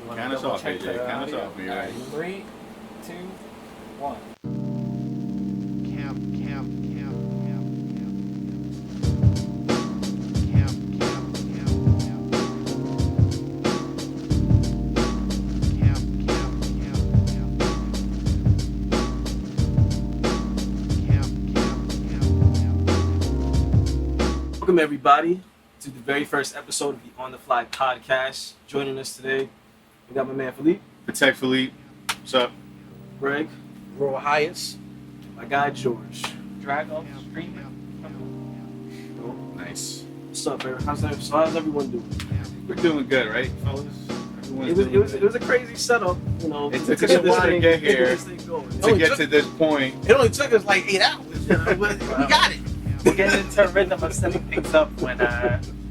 Count us off, AJ. Count us off, All right, 3, 2, 1. Welcome everybody to the very first episode of the On the Fly podcast. Joining us today, we got my man Philippe, Protect Philippe. What's up? Greg, Royal Highest. my guy George. Drago, streaming. Nice. What's up, man? How's everyone doing? We're doing good, right, fellas? It was a crazy setup, you know. It took us a while to get here. To get to this point. It only took us like 8 hours. We got it. We're getting into a rhythm of setting things up when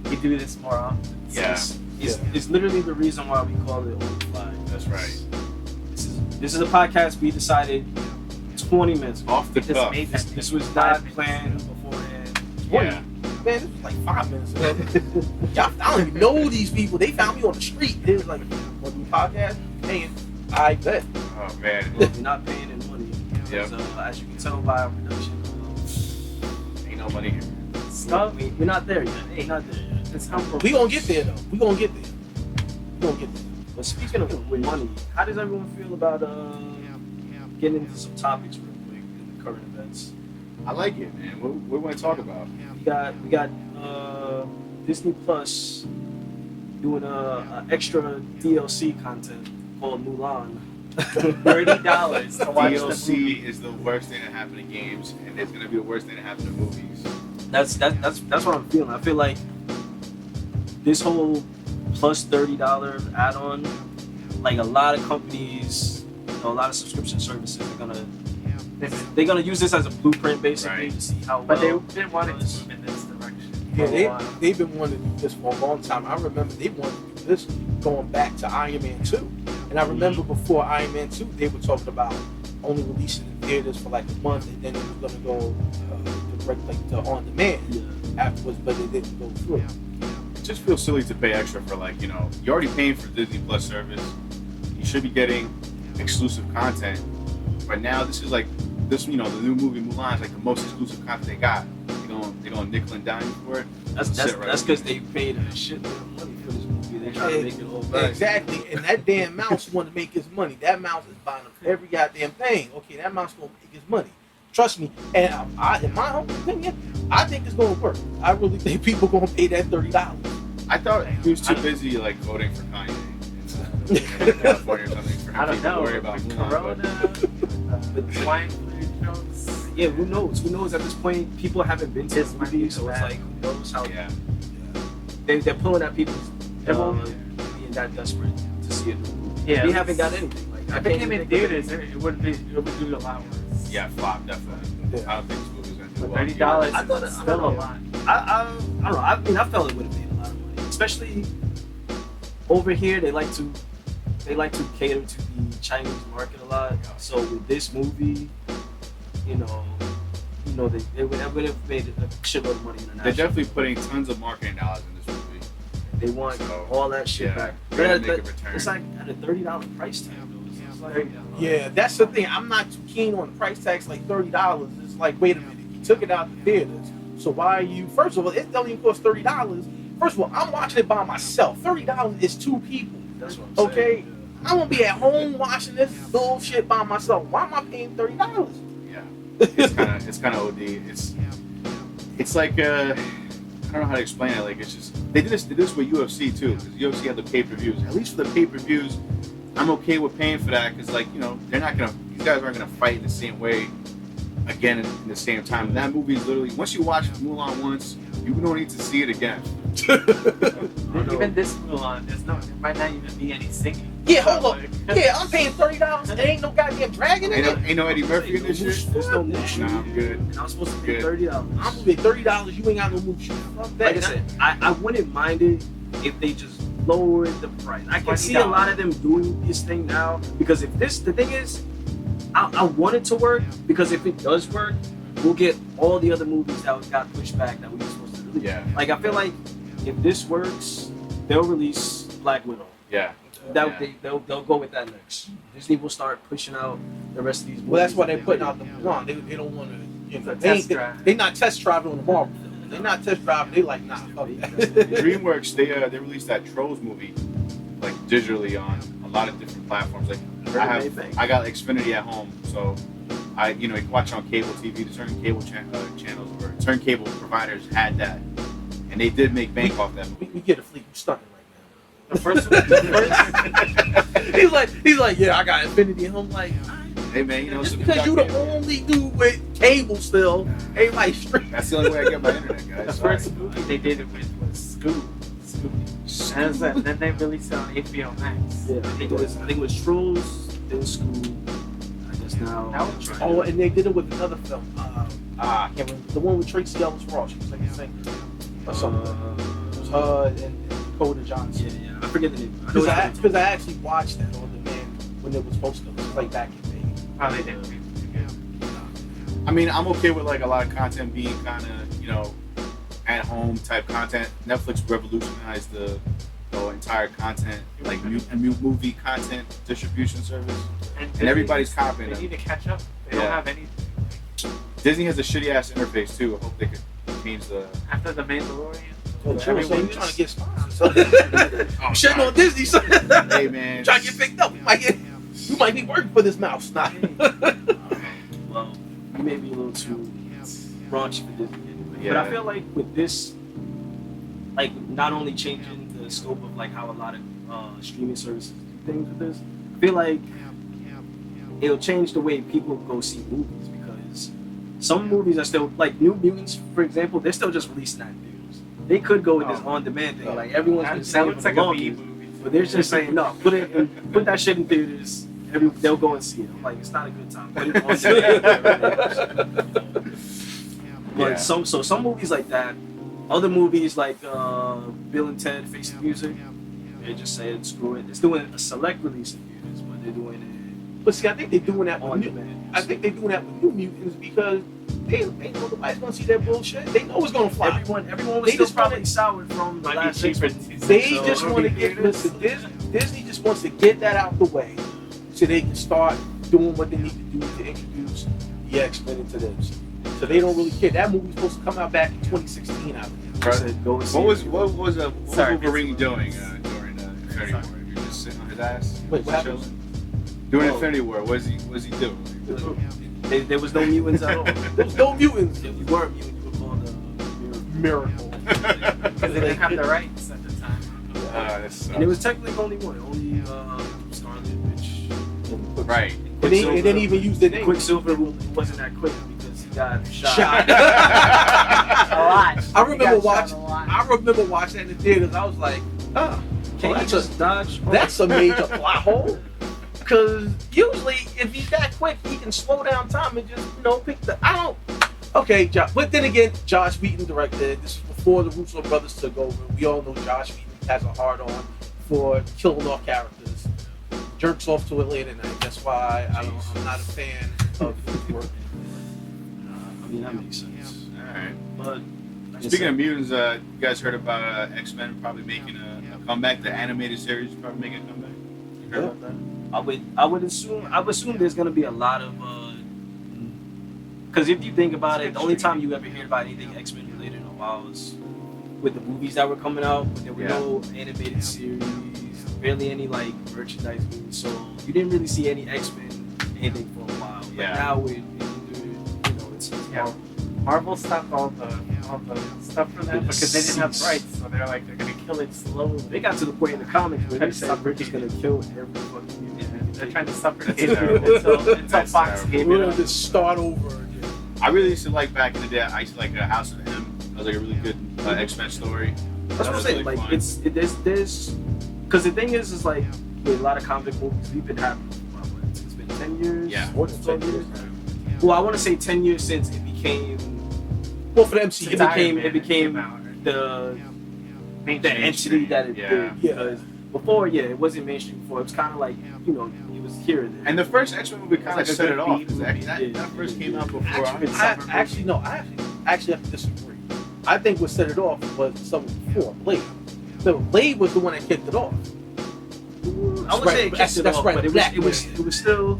we do this more often. Yeah. It's literally the reason why we call it On the Fly. That's right. This is a podcast we decided 20 minutes Off the Just cuff. made that This was 5 not minutes. planned beforehand. Yeah. Man, this was like 5 minutes ago. Y'all, I don't even know these people. They found me on the street. They was like, want to do a podcast? Paying. I bet. Oh, man. We're not paying any money. Yep. So, as you can tell by our production, Ain't no money here. Stuff. we're not there yet. We're not there yet. It's helpful. We gonna get there, though. We gonna get there. But speaking of money, how does everyone feel about getting into some topics real quick in the current events? I like it, man. What we want to talk about? We got Disney Plus doing a extra DLC content called Mulan. $30 to watch the movie. DLC is the worst thing that happened to games, and it's gonna be the worst thing that happened to movies. That's what I'm feeling. I feel like this whole plus $30 add-on, like a lot of companies, a lot of subscription services are gonna use this as a blueprint basically Right. to see how But well they didn't want it it to does. move in this direction. Yeah, for a while. they've been wanting to do this for a long time. I remember they wanted to do this going back to Iron Man 2. And I remember before Iron Man 2, they were talking about only releasing in theaters for like a month, and then it was going to go direct like to on demand Yeah. afterwards, but it didn't go through. It just feels silly to pay extra for, like, you're already paying for Disney Plus service. You should be getting exclusive content. But now this is like the new movie Mulan is like the most exclusive content they got. They going nickel and dime for it. That's Sit right because they paid a shit ton of money for this movie. They try to make it all back. Exactly, and that damn mouse want to make his money. That mouse is buying up every goddamn thing. Okay, that mouse gonna make his money. Trust me. And in my own opinion, I think it's gonna work. I really think people gonna pay that $30. I thought he was too busy like voting for Kanye in California or something for I him don't to know. worry about Mulan. Corona, the swine flu jokes. Yeah, who knows? Who knows at this point? People haven't been to This this might movie, be so it's bad. like, who knows how Yeah. they're pulling at people's It won't- being that desperate to see it. Yeah, We haven't got anything. Like, I If can't it came even in think of theaters, it would do a lot worse. Yeah, flop definitely. Yeah. I don't think this movie's gonna do But well. $30 I thought is it- still a lot. I don't know. I mean, I felt it would have made a lot of money, especially over here. They like to cater to the Chinese market a lot. So with this movie, they would have made a shitload of money internationally. They're definitely putting tons of marketing dollars in this movie. They want So, all that shit yeah, back. they're gonna But make a return. it's like at a $30 price tag though. It's like, Yeah, that's the thing. I'm not too keen on the price tags like $30. It's like, wait a minute, you took it out the theaters. So why are you? First of all, it doesn't even cost $30. First of all, I'm watching it by myself. $30 is 2 people. That's what I'm saying. Okay, I won't be at home watching this bullshit by myself. Why am I paying $30? Yeah, it's kind of OD. It's like I don't know how to explain it. Like, it's just they did this with UFC too, because UFC had the pay-per-views. At least for the pay-per-views, I'm okay with paying for that because, like, these guys aren't gonna fight in the same way again in the same time. And that movie is literally, once you watch Mulan once, you don't need to see it again. Even this Mulan, there might not even be any singing. Yeah, hold up. Yeah, I'm paying $30. There ain't no goddamn dragon in it. Ain't no Eddie Murphy in this shit. There's no moosh. Nah, I'm good. And I'm supposed to pay Good. $30. I'm gonna pay $30. You ain't got no move. Fuck that. Like I said, I wouldn't mind it if they just lowered the price. I can see a lot of them doing this thing now because the thing is, I want it to work because if it does work, we'll get all the other movies that got pushed back that we were supposed to release. Yeah. Like I feel like if this works, they'll release Black Widow. Yeah. they'll go with that next. Disney will start pushing out the rest of these movies. Well, that's why they're putting out the one. They don't want to, you know, they not test driving on the Marvel film. They're not test driving. They like, nah, fuck that. DreamWorks, they released that Trolls movie like digitally on a lot of different platforms. Like I got Xfinity at home, so you can watch it on cable TV. The certain cable channels or certain cable providers had that, and they did make bank off that movie. We get a fleet. We're stunting right now. The first he's like, yeah, I got Infinity, and I'm like, Hey man, just because you the only dude with cable still, everybody straight. That's the only way I get my internet, guys. the first movie they did it with was Scooby. And then they released it on HBO Max. Yeah, I think it was Trolls, then Scoob. I guess now. Oh, and they did it with another film. I can't remember the one with Tracy Ellis Ross. She was like a singer or something. It was her and Dakota Johnson. Yeah, I forget the name. Because I actually watched that on demand when it was supposed to. It was like back in May. Oh, they did. I mean, I'm okay with like a lot of content being kind of, at home type content. Netflix revolutionized the entire content, like movie content distribution service, and everybody's copying They them. need to catch up. They don't have anything. Disney has a shitty ass interface too. I hope they could change the. After the Mandalorian. Well, so you trying to get sponsors? Shitting on God. Disney. So Hey man, trying to get picked up. You might be working for this mouse. Nah. Well, you may be a little too raunchy for Disney anyway. Yeah. But I feel like with this, like not only changing the scope of like how a lot of streaming services do things with this, I feel like it'll change the way people go see movies because some movies are still like New Mutants, for example, they're still just releasing that news. They could go with this on-demand thing, like everyone's been That saying looks for like the a longest. B movie. But they're just saying no, put that shit in theaters. They'll go and see it. I'm like, it's not a good time. Put it on demand. But some movies like that, other movies like Bill and Ted Face the Music, they just said screw it. It's doing a select release in theaters, but they're doing it. But see, I think they're doing that on with demand. I think they're doing that with New Mutants because they know nobody's gonna see that bullshit. They know it's gonna fly. Everyone was They still just probably wanna- soured from the Might be last cheaper six to months. They So, just want to get listen. Disney just wants to get that out the way so they can start doing what they need to do to introduce the X-Men into this. So they don't really care. That movie was supposed to come out back in 2016. I believe. I said, go and see What was it. Sorry, Wolverine doing during Infinity War? He was just sitting on his ass. Wait, what chilling? happened? During Oh. Infinity War, what was he doing? There was no mutants at all. There was no mutants. If you were a mutant, you were called a miracle. Miracle. Because they didn't have the rights at the time. And it was technically only one, only Scarlet Witch. And Right. And they didn't even use the name. Quicksilver wasn't that quick because he got shot. A lot. I remember He got watching. shot a lot. I remember watching that in the theaters. I was like, Can you just dodge? that's a major plot hole. Because usually, if he's that quick, he can slow down time and just, pick the. Okay, but then again, Josh Whedon directed. This is before the Russo brothers took over. We all know Josh Whedon has a hard on for killing off characters. Jerks off to it late at night. That's why I'm not a fan of his work. I mean, that makes sense. Alright. But Speaking of mutants, you guys heard about X-Men probably making a comeback? The animated series probably making a comeback? You heard about that? I would assume there's gonna be a lot of because if you think about it, the only time you ever heard about anything X-Men related in a while was with the movies that were coming out, but there were no animated series, barely any like merchandise being sold. You didn't really see any X-Men anything for a while. But now it's Marvel stopped all the stuff for them because they didn't have rights, so they're gonna kill it slowly. They got to the point in the comics where they said Rick is gonna kill every fucking mutant. They're trying to suffocate That's them until That's Fox terrible. gave We're it gonna up. just start over again. I really used to like back in the day. I used to like House of M. That was like a really good X-Men story. That's what I'm was saying. really Like fun. there's because the thing is like with a lot of comic movies we've been having for what, it's been 10 years. Yeah. More than 10 years. Well, I want to say 10 years since it became. Well, for the MCU, It became the Mainstream. entity that it Yeah. did. Because before, it wasn't mainstream before. It was kind of like it was here and there. And the first X-Men movie kind of like a set good it off. beat 'Cause movie. that first came out before. Actually, no. I actually have to disagree. I think what set it off was something before Blade. So Blade was the one that kicked it off. I would say it kicked it off, but it still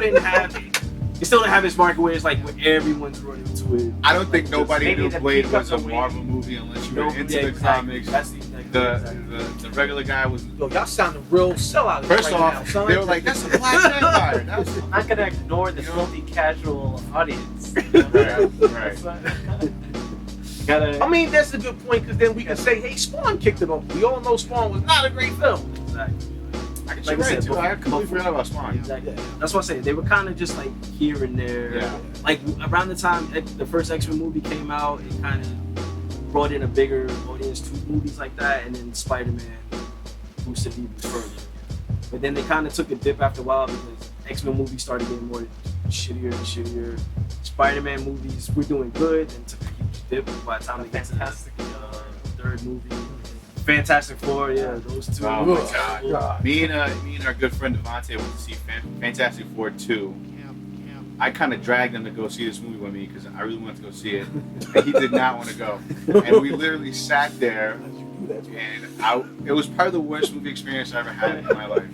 didn't have its market where it's like where everyone's running to it. I don't think nobody maybe knew the Blade peak of was a the week. Marvel movie unless you were Nope, into yeah, the exactly. comics. That's exactly. The regular guy was. Yo, y'all sounding real sellout. First right off, now, son. they were like, "That's a Black Vampire." That's I'm not gonna ignore the filthy casual audience. right. Gotta. I mean, that's a good point because then we can say, hey, Spawn kicked it off. We all know Spawn was not a great film. Exactly. I can Like I right said, too. I completely forgot about Spawn. Exactly. That's what I say. They were kind of just like here and there. Yeah. Like around the time the first X-Men movie came out, it kind of brought in a bigger audience to movies like that, and then Spider-Man boosted even further. But then they kind of took a dip after a while because X-Men movies started getting more shittier and shittier. Spider-Man movies were doing good and took a huge dip by the time they got to the third movie. Fantastic Four, yeah, those two. Oh my God. god. Me and our good friend Devontae went to see Fantastic Four 2. I kind of dragged him to go see this movie with me because I really wanted to go see it, and he did not want to go. And we literally sat there, and it was probably the worst movie experience I ever had in my life.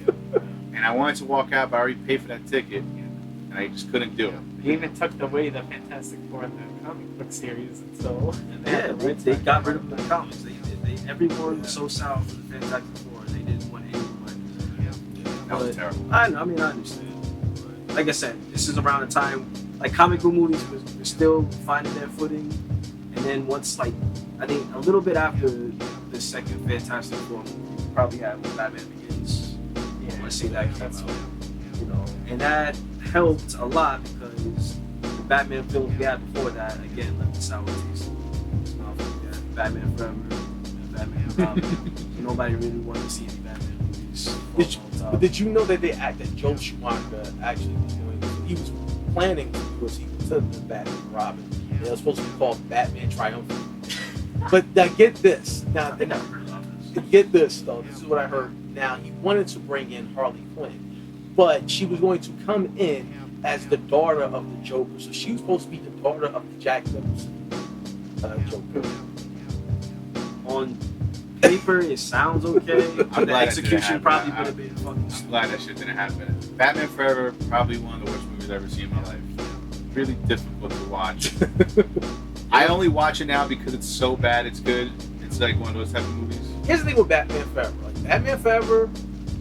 And I wanted to walk out, but I already paid for that ticket, and I just couldn't do it. They even took away the Fantastic Four in the comic book series until They got rid of the comics. Everyone was so sour for the Fantastic Four. They didn't want anyone. That was terrible. I understand. But like I said, this is around the time like comic book movies were still finding their footing, and then once like I think a little bit after the second Fantastic Four movie, we probably had Batman Begins. Yeah, I see that came that's out, and that helped a lot because the Batman films we had before that again left a sour taste. Batman Forever. Batman Robin. Nobody really wanted to see any Batman movies. But did you know that that Joe Schumacher actually was doing? He was planning to do a sequel to the Batman Robin. It was supposed to be called Batman Triumphant. But now get this. Now get this though. This is what I heard. Now he wanted to bring in Harley Quinn, but she was going to come in as the daughter of the Joker. So she was supposed to be the daughter of the Jack Nicholson Joker. On paper, it sounds okay. I'm The glad that didn't execution happen. probably would have been fucking. I'm glad that shit didn't happen. Batman Forever, probably one of the worst movies I've ever seen in my life. Really difficult to watch. I only watch it now because it's so bad it's good. It's like one of those type of movies. Here's the thing with Batman Forever. Like Batman Forever,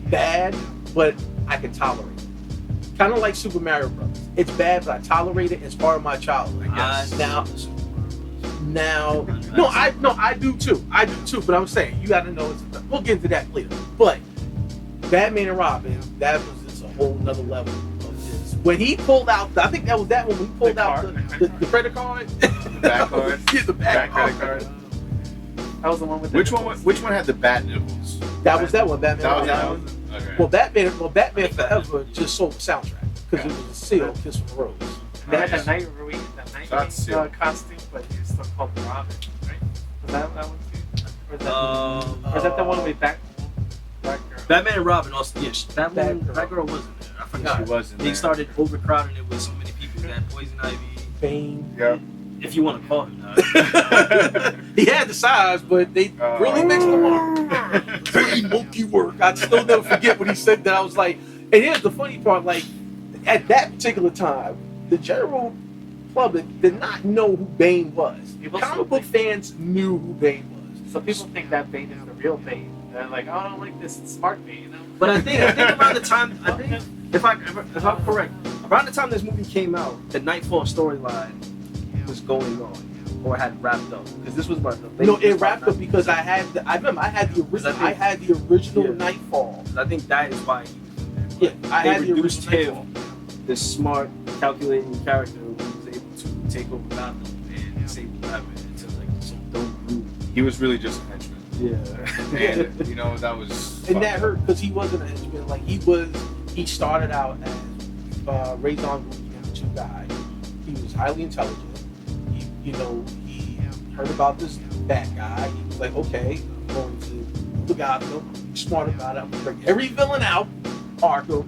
bad, but I can tolerate it. Kind of like Super Mario Bros. It's bad, but I tolerate it. It's part of my childhood. Now, I do too. But I'm saying you got to know. We'll get into that later. But Batman and Robin, that was just a whole nother level of this. When he pulled out, I think that was that one when he pulled out the credit card, The back card. Yeah, the back credit card. That was the one with the Which one had the bat nipples? That was that one. Batman. That was Robin. that one? Okay. Well, Batman Forever just sold the soundtrack because it was a seal, Kiss from the Rose. They had the Nightwing That's it. costume, but he was still called Robin, right? Was that one too? Or is that the one with Batgirl? Batman and Robin also, yes, that Batgirl. girl wasn't there. I forgot. She wasn't They there. started overcrowding it with so many people. They had Poison Ivy, Bane. Yeah. if you want to call him that. He had the size, but they really mixed them up. Pretty monkey work. I still never forget what he said. That I was like, and here's the funny part: like at that particular time, the general public did not know who Bane was. Comic book fans knew who Bane was. So people think that Bane is the real Bane. They're like, oh, I don't like this. It's smart Bane. You know? But I think around the time, if I'm correct, around the time this movie came out, the Nightfall storyline was going on or had wrapped up because this was what the No, it wrapped up because I remember I had the original Nightfall. I think that is why Yeah, I they had the reduced original him, Nightfall. this smart, calculating character who was able to take over Gotham and save Batman into like some dumb group. He was really just a henchman. Yeah. And that was. And that hurt because he wasn't a henchman. Like he started out as Ra's al Ghul number 2 guy. He was highly intelligent. He heard about this bad guy. He was like, okay, I'm going to look out for him. I'm smart about it. I'm gonna bring every villain out, Arkham.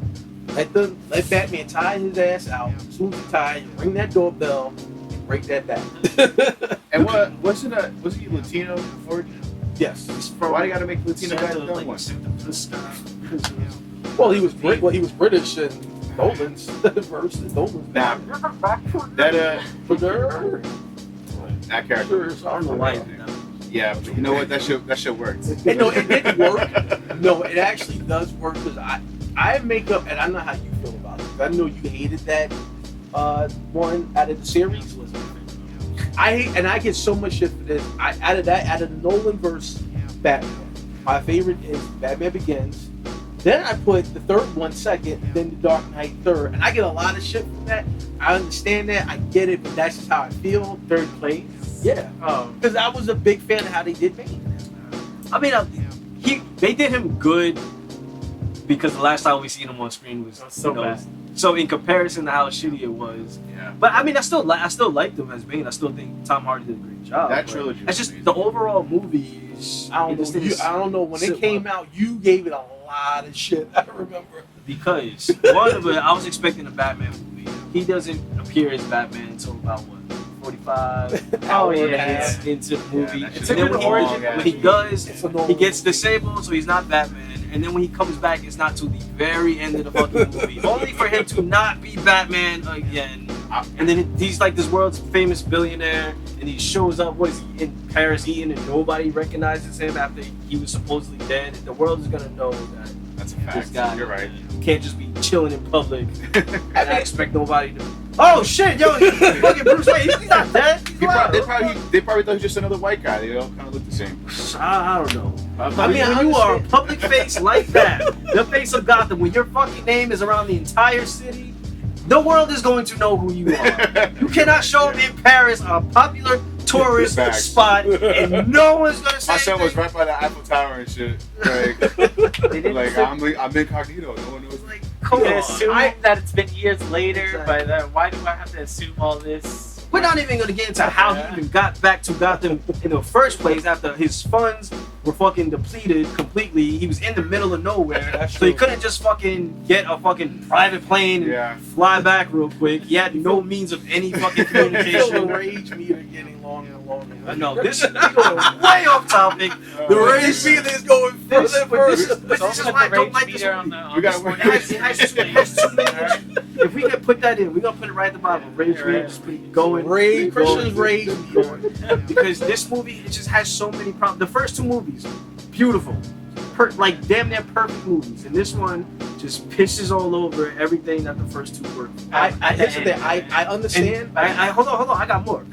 Let Batman tie his ass out. As soon as he ties, ring that doorbell and break that back. And was he Latino origin? Yes. Why you gotta make Latino guys Santa, dumb like, one? Santa for the sky. Well, he was British in Nolan's verse. Nolan's Nah, that that character. Sure, I don't know why. he did that. Yeah, but you know what? That shit worked. No, it didn't work. No, it actually does work because I have makeup, and I know how you feel about it. I know you hated that one out of the series. I get so much shit for this. Out of the Nolan verse Batman, my favorite is Batman Begins. Then I put the third one second, then the Dark Knight third, and I get a lot of shit from that. I understand that, I get it, but that's just how I feel. Third place. Yeah, because I was a big fan of how they did Bane. I mean, they did him good because the last time we seen him on screen was So bad. So in comparison to how shitty it was, Yeah. but I mean, I still liked him as Bane. I still think Tom Hardy did a great job. That but trilogy. It's just the overall movies. I don't know. When it came out, you gave it a lot of shit. I remember. Because one of it, I was expecting a Batman movie. He doesn't appear as Batman until about what, 45 Oh, yeah. minutes into the movie. that And shit then took when a long he does, It's a normal he gets movie. disabled, so he's not Batman. And then when he comes back, it's not till the very end of the fucking movie, only for him to not be Batman again. And then he's like this world's famous billionaire, and he shows up. What is he in Paris eating, and nobody recognizes him after he was supposedly dead. The world is gonna know that That's a this fact. guy. You're right. Can't just be chilling in public and I expect nobody to. Oh shit, yo, fucking Bruce Wayne, he's not dead. He's alive. They probably thought he was just another white guy. They all kind of look the same. I don't know. I mean, I when you are a understand. public face like that, the face of Gotham, when your fucking name is around the entire city, the world is going to know who you are. You cannot show up in Paris, a popular tourist Facts. spot, and no one's gonna say My son was anything. right by the Eiffel Tower and shit. Like, They didn't like assume, I'm incognito. No one knows. Like, come they on. assume that it's been years later, Exactly. but why do I have to assume all this? We're not even gonna get into how he even got back to Gotham in the first place after his funds were fucking depleted completely. He was in the middle of nowhere, That's so he true. couldn't just fucking get a fucking private plane and Yeah. fly back real quick. He had no means of any fucking I feel the communication. rage meter getting longer and longer. I know this is going way off topic. The rage meter is going This, further and but this, further. but this is why I don't like this movie. We gotta screen. work- It has too many. If we can put that in, we're gonna put it right at the bottom. Rage meter, just put it going. Rage, Christian's rage meter. Because this movie, it just has so many problems. The first two movies, beautiful, like damn near perfect movies, and this one just pisses all over everything that the first two were. Here's the thing. I understand. I hold on, I got more.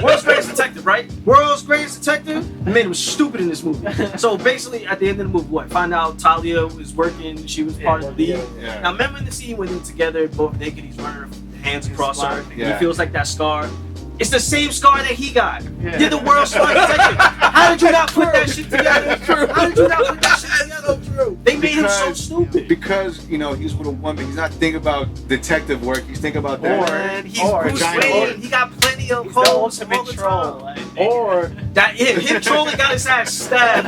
World's Greatest Detective, right? World's Greatest Detective. Man, it was stupid in this movie. So basically, at the end of the movie, what? Find out Talia was working. She was part of the league. Yeah. Now, remember the scene when they're together, both naked, he's running her hands across her. Yeah. He feels like that scar. It's the same scar that he got. Yeah. You're the world's smartest detective. How did you not put that shit together? How did you not put that shit together? True. They made him so Because- stupid. Because he's with a woman. He's not thinking about detective work. He's thinking about that. And he's or Bruce giant Wayne. orc. He got plenty of He's the holes all ultimate the troll. time. I think. Or That him trolling got his ass stabbed.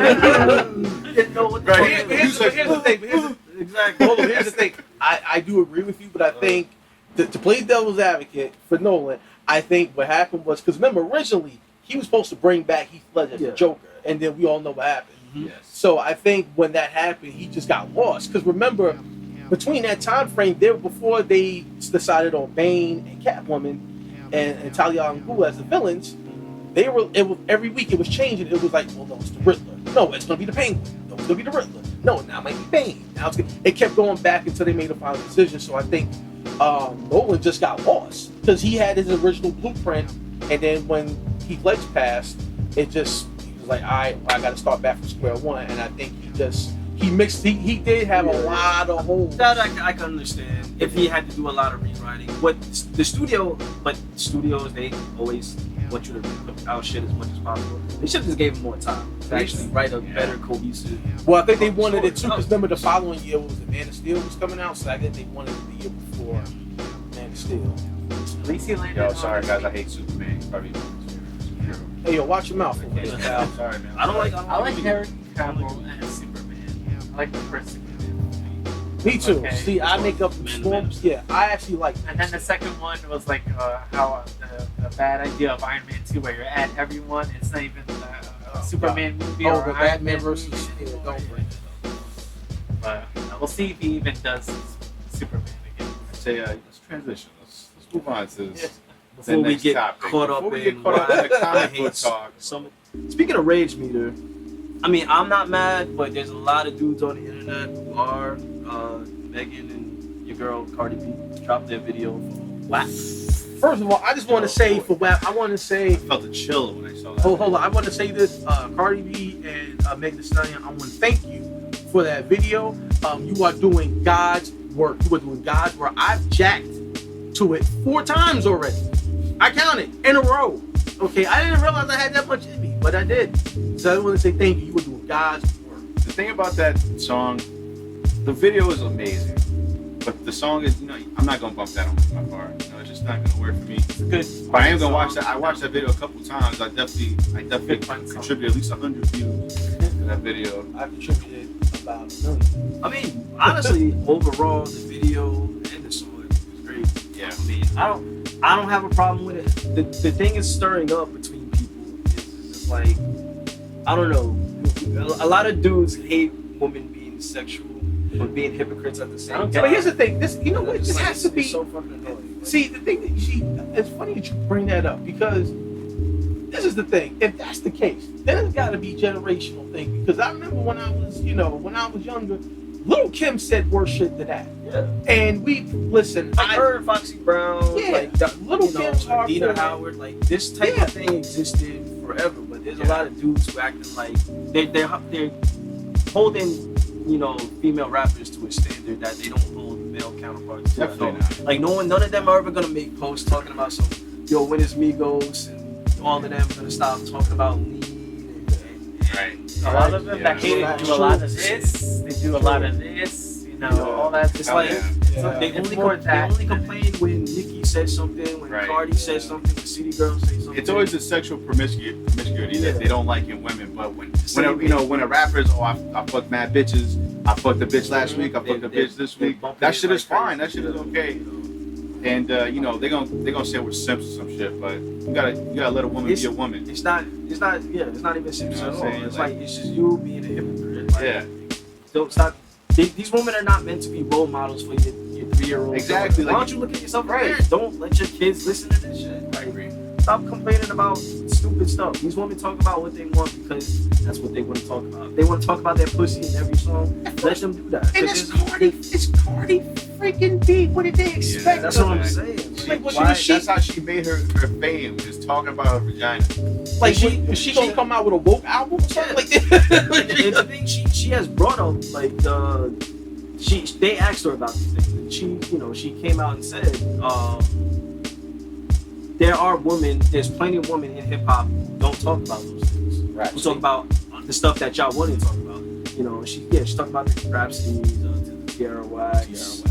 Didn't know what the Right. fuck but it here's was. the thing. Exactly. Hold on, here's the thing. I do agree with you, but I think to play devil's advocate for Nolan, I think what happened was because remember originally he was supposed to bring back Heath Ledger as Yeah. the Joker, and then we all know what happened. Mhm. Yes. So I think when that happened, he just got lost. Because remember, between that time frame, before they decided on Bane and Catwoman and Talia al Ghul as the villains, every week it was changing. It was like, well, no, it's the Riddler. No, it's gonna be the Penguin. No, it's gonna be the Riddler. No, now it might be Bane. Now it kept going back until they made a final decision. So I think Nolan just got lost because he had his original blueprint, and then when Heath Ledger passed, he was like, all right, I got to start back from square one. And I think he did have a lot of holes. That I can understand if he had to do a lot of rewriting. But studios, they always want you to put out shit as much as possible. They should have just gave him more time to actually write a better cohesive. Well, I think they wanted it too, because remember the following year was the Man of Steel was coming out, so I think they wanted it the year before Man of Steel. At least he landed Yo, on sorry his guys, I feet. hate Superman. He's probably my favorite superhero. Hey, yo, watch your mouth. Yeah, sorry, man. I don't like. I like Henry Cavill as Superman. I like the first Superman movie. Me too. Okay. See, I make up Man, storms. Yeah, I actually like. And then the second one was like how the bad idea of Iron Man 2 where you're at everyone. It's not even Superman movie Oh, or the Iron Batman Man versus movie. don't bring it up. But we'll see if he even does Superman again. I'd say let's transition. Let's move on to this. Before we next get topic. caught up Before we in get caught up in the why I comic hate book talk. Speaking of rage meter, I mean, I'm not mad, but there's a lot of dudes on the internet who are. Megan and your girl Cardi B dropped their video for WAP. First of all, I just want to say for WAP, I want to say. I felt a chill when I saw that. Hold on, I want to say this. Cardi B and Megan Thee Stallion, I want to thank you for that video. You are doing God's work. You are doing God's work. I've jacked to it 4 times already. I counted in a row. Okay, I didn't realize I had that much in me, but I did. So I want to say thank you. You were doing God's work. The thing about that song, the video is amazing, but the song is, I'm not gonna bump that on my car. It's just not gonna work for me. It's a good. But I am gonna watch that. I watched that video a couple times. I definitely fun song. contributed at least 100 views to that video. I contributed about $1 million. I mean, honestly, overall, the video and the song is great. Yeah. I mean, I don't have a problem with it. The thing is stirring up between people is just like, I don't know. A lot of dudes hate women being sexual but being hypocrites at the same time. But here's the thing. This, you know what? This Like, has to it's be. so fucking annoying. Like, See, the thing that it's funny that you bring that up because this is the thing. If that's the case, then it's got to be generational thing. Because I remember when I was, when I was younger, Lil' Kim said worse shit than that. yeah. And we listen. Like her, Foxy Brown, Yeah, like Little Kim's hardcore. Dina Howard, like this type Yeah. of thing existed forever. But there's a lot of dudes who acting like they're holding, female rappers to a standard that they don't hold male counterparts to. Definitely not. Like none of them are ever gonna make posts talking about some when is Migos and all of them are gonna stop talking about lean and Right. A lot of them Yeah. that hate it do a lot of this. They do a lot of this. All that. it's like Yeah. they It's only more they that. only complain when Nicki says something, when Right. Cardi says something, when City Girl says something. It's always the sexual promiscuity that they don't like in women. But when a rapper's, I fucked mad bitches, I fucked a bitch last week, I fucked a bitch this week. That shit is fine. That shit is okay. And they gonna say we're simps or some shit. But you gotta let a woman be a woman. It's not even serious You know at what I'm all. saying? It's like it's just you being a hypocrite. Like, Yeah. Don't stop. These women are not meant to be role models for your 3-year-old. Exactly. Why Like, don't you look at yourself right. right? Don't let your kids listen to this shit. I agree. Stop complaining about stupid stuff. These women talk about what they want because that's what they want to talk about. If they want to talk about their pussy in every song, let them do that. And it's Cardi freaking B. What did they expect? That's what I'm saying. That's how she made her fame, is talking about her vagina. Like, is she gonna come out with a woke album or something like that? And the thing she has brought up, like they asked her about these things, and she came out and said, there's plenty of women in hip hop who don't talk about those things. Right. Who talk about the stuff that y'all want to talk about. She talked about the Rhapsodies, to the Tierra Wax,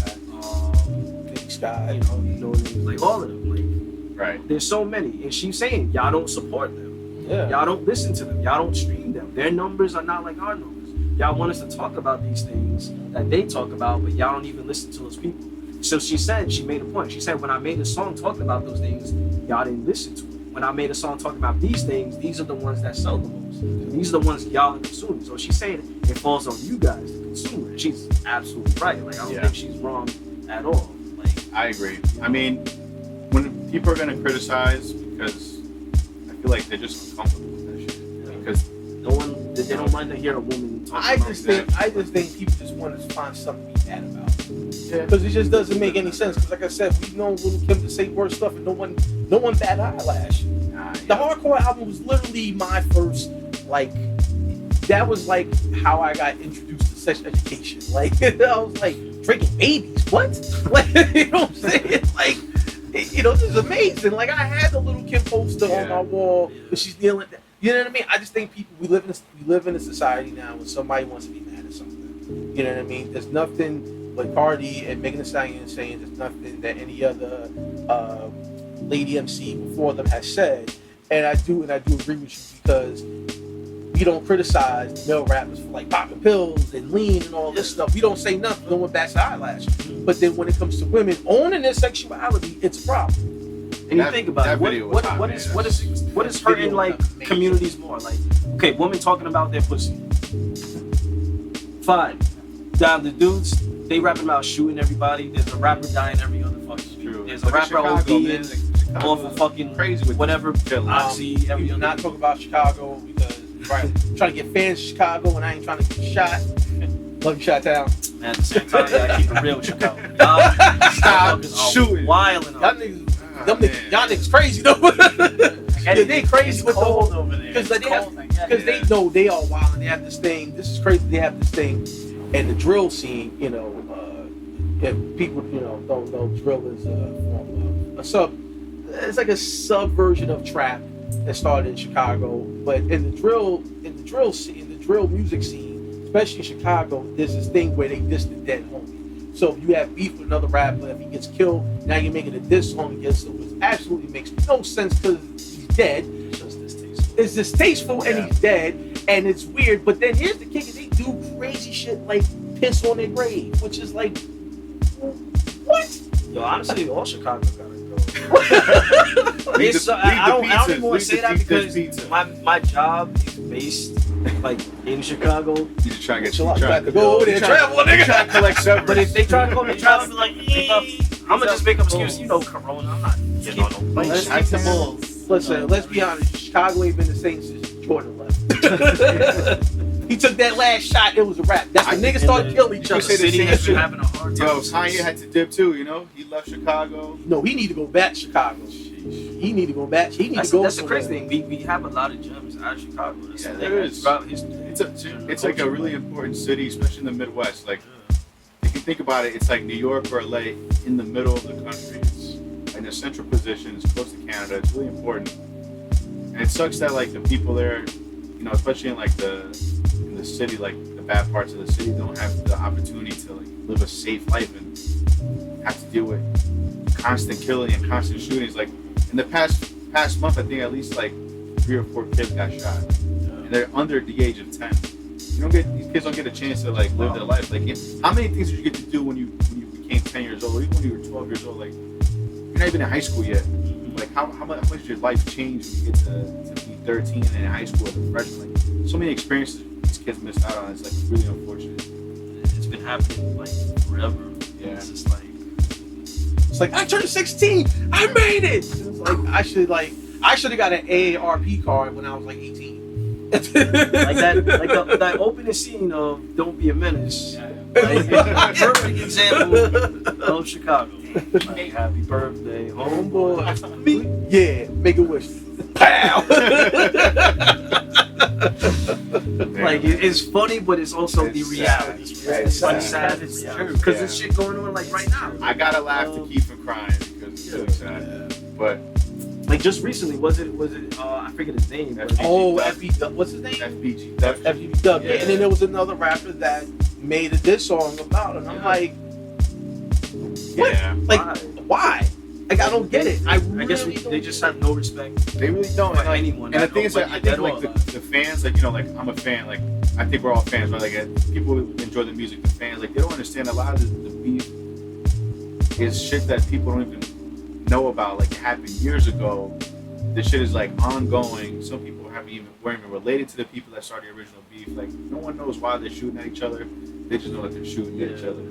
Big Sky. like all of them. Like, Right. there's so many, and she's saying y'all don't support them. Yeah. Y'all don't listen to them. Y'all don't stream them. Their numbers are not like our numbers. Y'all want us to talk about these things that they talk about, but y'all don't even listen to those people. So she made a point. She said, when I made a song talking about those things, y'all didn't listen to it. When I made a song talking about these things, these are the ones that sell the most. These are the ones y'all are consuming. So she's saying it falls on you guys, the consumer. And she's absolutely right. Like, I don't think she's wrong at all. Like, I agree. I mean, when people are gonna criticize, because I feel like they're just uncomfortable with that shit. Because they don't mind to hear a woman talk I about just that. think people just want to find something to be mad about. Yeah. Because it just doesn't make any sense. Because like I said, we've known Lil' Kim to say worse stuff, and no one bat an eyelash. The hardcore album was literally my first, that was like how I got introduced to sex education. Like, I was like, drinking babies, what? Like, you know what I'm saying? Like, this is amazing. Like, I had the Lil' Kim poster on my wall, but she's kneeling. You know what I mean? I just think we live in a society now when somebody wants to be mad at something. You know what I mean? There's nothing but Cardi and Megan Thee Stallion saying there's nothing that any other lady MC before them has said. And I do agree with you, because we don't criticize male rappers for like popping pills and lean and all this stuff. We don't say nothing. No one bats the eyelash. But then when it comes to women owning their sexuality, it's a problem. And you think about it, what is hurting like amazing. communities more? Like, okay, women talking about their pussy. Fine. Down the dudes, they rapping about shooting everybody. There's a rapper dying every other fucking street. True. There's a Look at rapper Chicago, ODing man. Like, Chicago off of fucking crazy with whatever. killings. Oxy, every We do other. not talk about Chicago because trying to get fans of Chicago and I ain't trying to get shot. Love you, Shot Town. And at the same time, you gotta keep it real with Chicago. Stop shooting. Wilding Y'all up. niggas, Oh, man. y'all niggas crazy though. Yeah, they crazy with the whole cold over there. because they Cold, because they know they are wild and they have this thing. This is crazy. They have this thing, and the drill scene. You know, if people don't know, drill is a sub. It's like a subversion of trap that started in Chicago, but in the drill music scene, especially in Chicago, there's this thing where they diss the dead homie. So if you have beef with another rapper, if he gets killed, now you're making a diss song against him, which absolutely makes no sense because he's dead. It's just distasteful. It's distasteful and he's dead, and it's weird. But then here's the kick: is they do crazy shit like piss on their grave, which is like, what? Yo, honestly, all Chicago gotta go. Leave It's, the- I don't leave the even want pizzas. to say that Leave the because pizza. my job is based like in Chicago. You just try to get Chill out, you try got to go over there, try- travel, you nigga. try to collect severance. But if they try to call me travel, be like, I'm gonna just make up excuses. You know, Corona. I'm not getting on no plane. Let's I keep the can- Bulls. Listen, let's be honest. Chicago ain't been the same since Jordan left. He took that last shot. It was a wrap. That's when niggas started killing each you other. say the City same has been shit. having a hard time. Yo, Kanye had to dip too. You know, he left Chicago. No, he need to go back to Chicago. He need to go back. He need That's to go. the somewhere. crazy thing. We have a lot of gems out of Chicago. That's Yeah, the there thing. is. Throughout history. It's like a really important city, especially in the Midwest. Like, if you think about it, it's like New York or LA in the middle of the country. It's in a central position. It's close to Canada. It's really important. And it sucks that like the people there, you know, especially in like in the city, like the bad parts of the city, don't have the opportunity to like live a safe life and have to deal with constant killing and constant shootings. Like in the past month, I think at least like 3 or 4 kids got shot, and they're under the age of 10. These kids don't get a chance to like live their life. Like, how many things did you get to do when you became 10 years old, or even when you were 12 years old? Like, you're not even in high school yet. Like, how much did your life change when you get to be 13 and in high school as a freshman? Like, so many experiences these kids missed out on. It's like really unfortunate. It's been happening like forever. Yeah. It's just like. It's like I turned 16. I made it. It's like I should have got an AARP card when I was like 18. Like that opening scene of "Don't Be a Menace." Like, perfect example of Chicago. Like, happy birthday, homeboy. Homeboy. Yeah, make a wish. Pow. Like it's funny, but it's also the It's reality. sad. It's funny, It's sad, sad. it's It's true. true. Because Yeah. there's shit going on like right now. I gotta laugh to keep from crying because it's really sad. But Like just recently, was it? I forget his name. But Oh, FB, what's his name? FBG. FB Doug. Yeah. And then there was another rapper that made a diss song about it. And I'm like, what? Yeah, Like, Why? why? Like, I don't get it. I guess really they just have no respect they really don't. for And, like, anyone. and the thing is, Like, I dead think or like alive. the fans, like, you know, like I'm a fan. Like I think we're all fans, right? Like people who enjoy the music, the fans, like they don't understand a lot of the beef is shit that people don't even know about. Like it happened years ago. This shit is like ongoing. Some people weren't even related to the people that started the original beef. Like no one knows why they're shooting at each other. They just know that they're shooting at each other.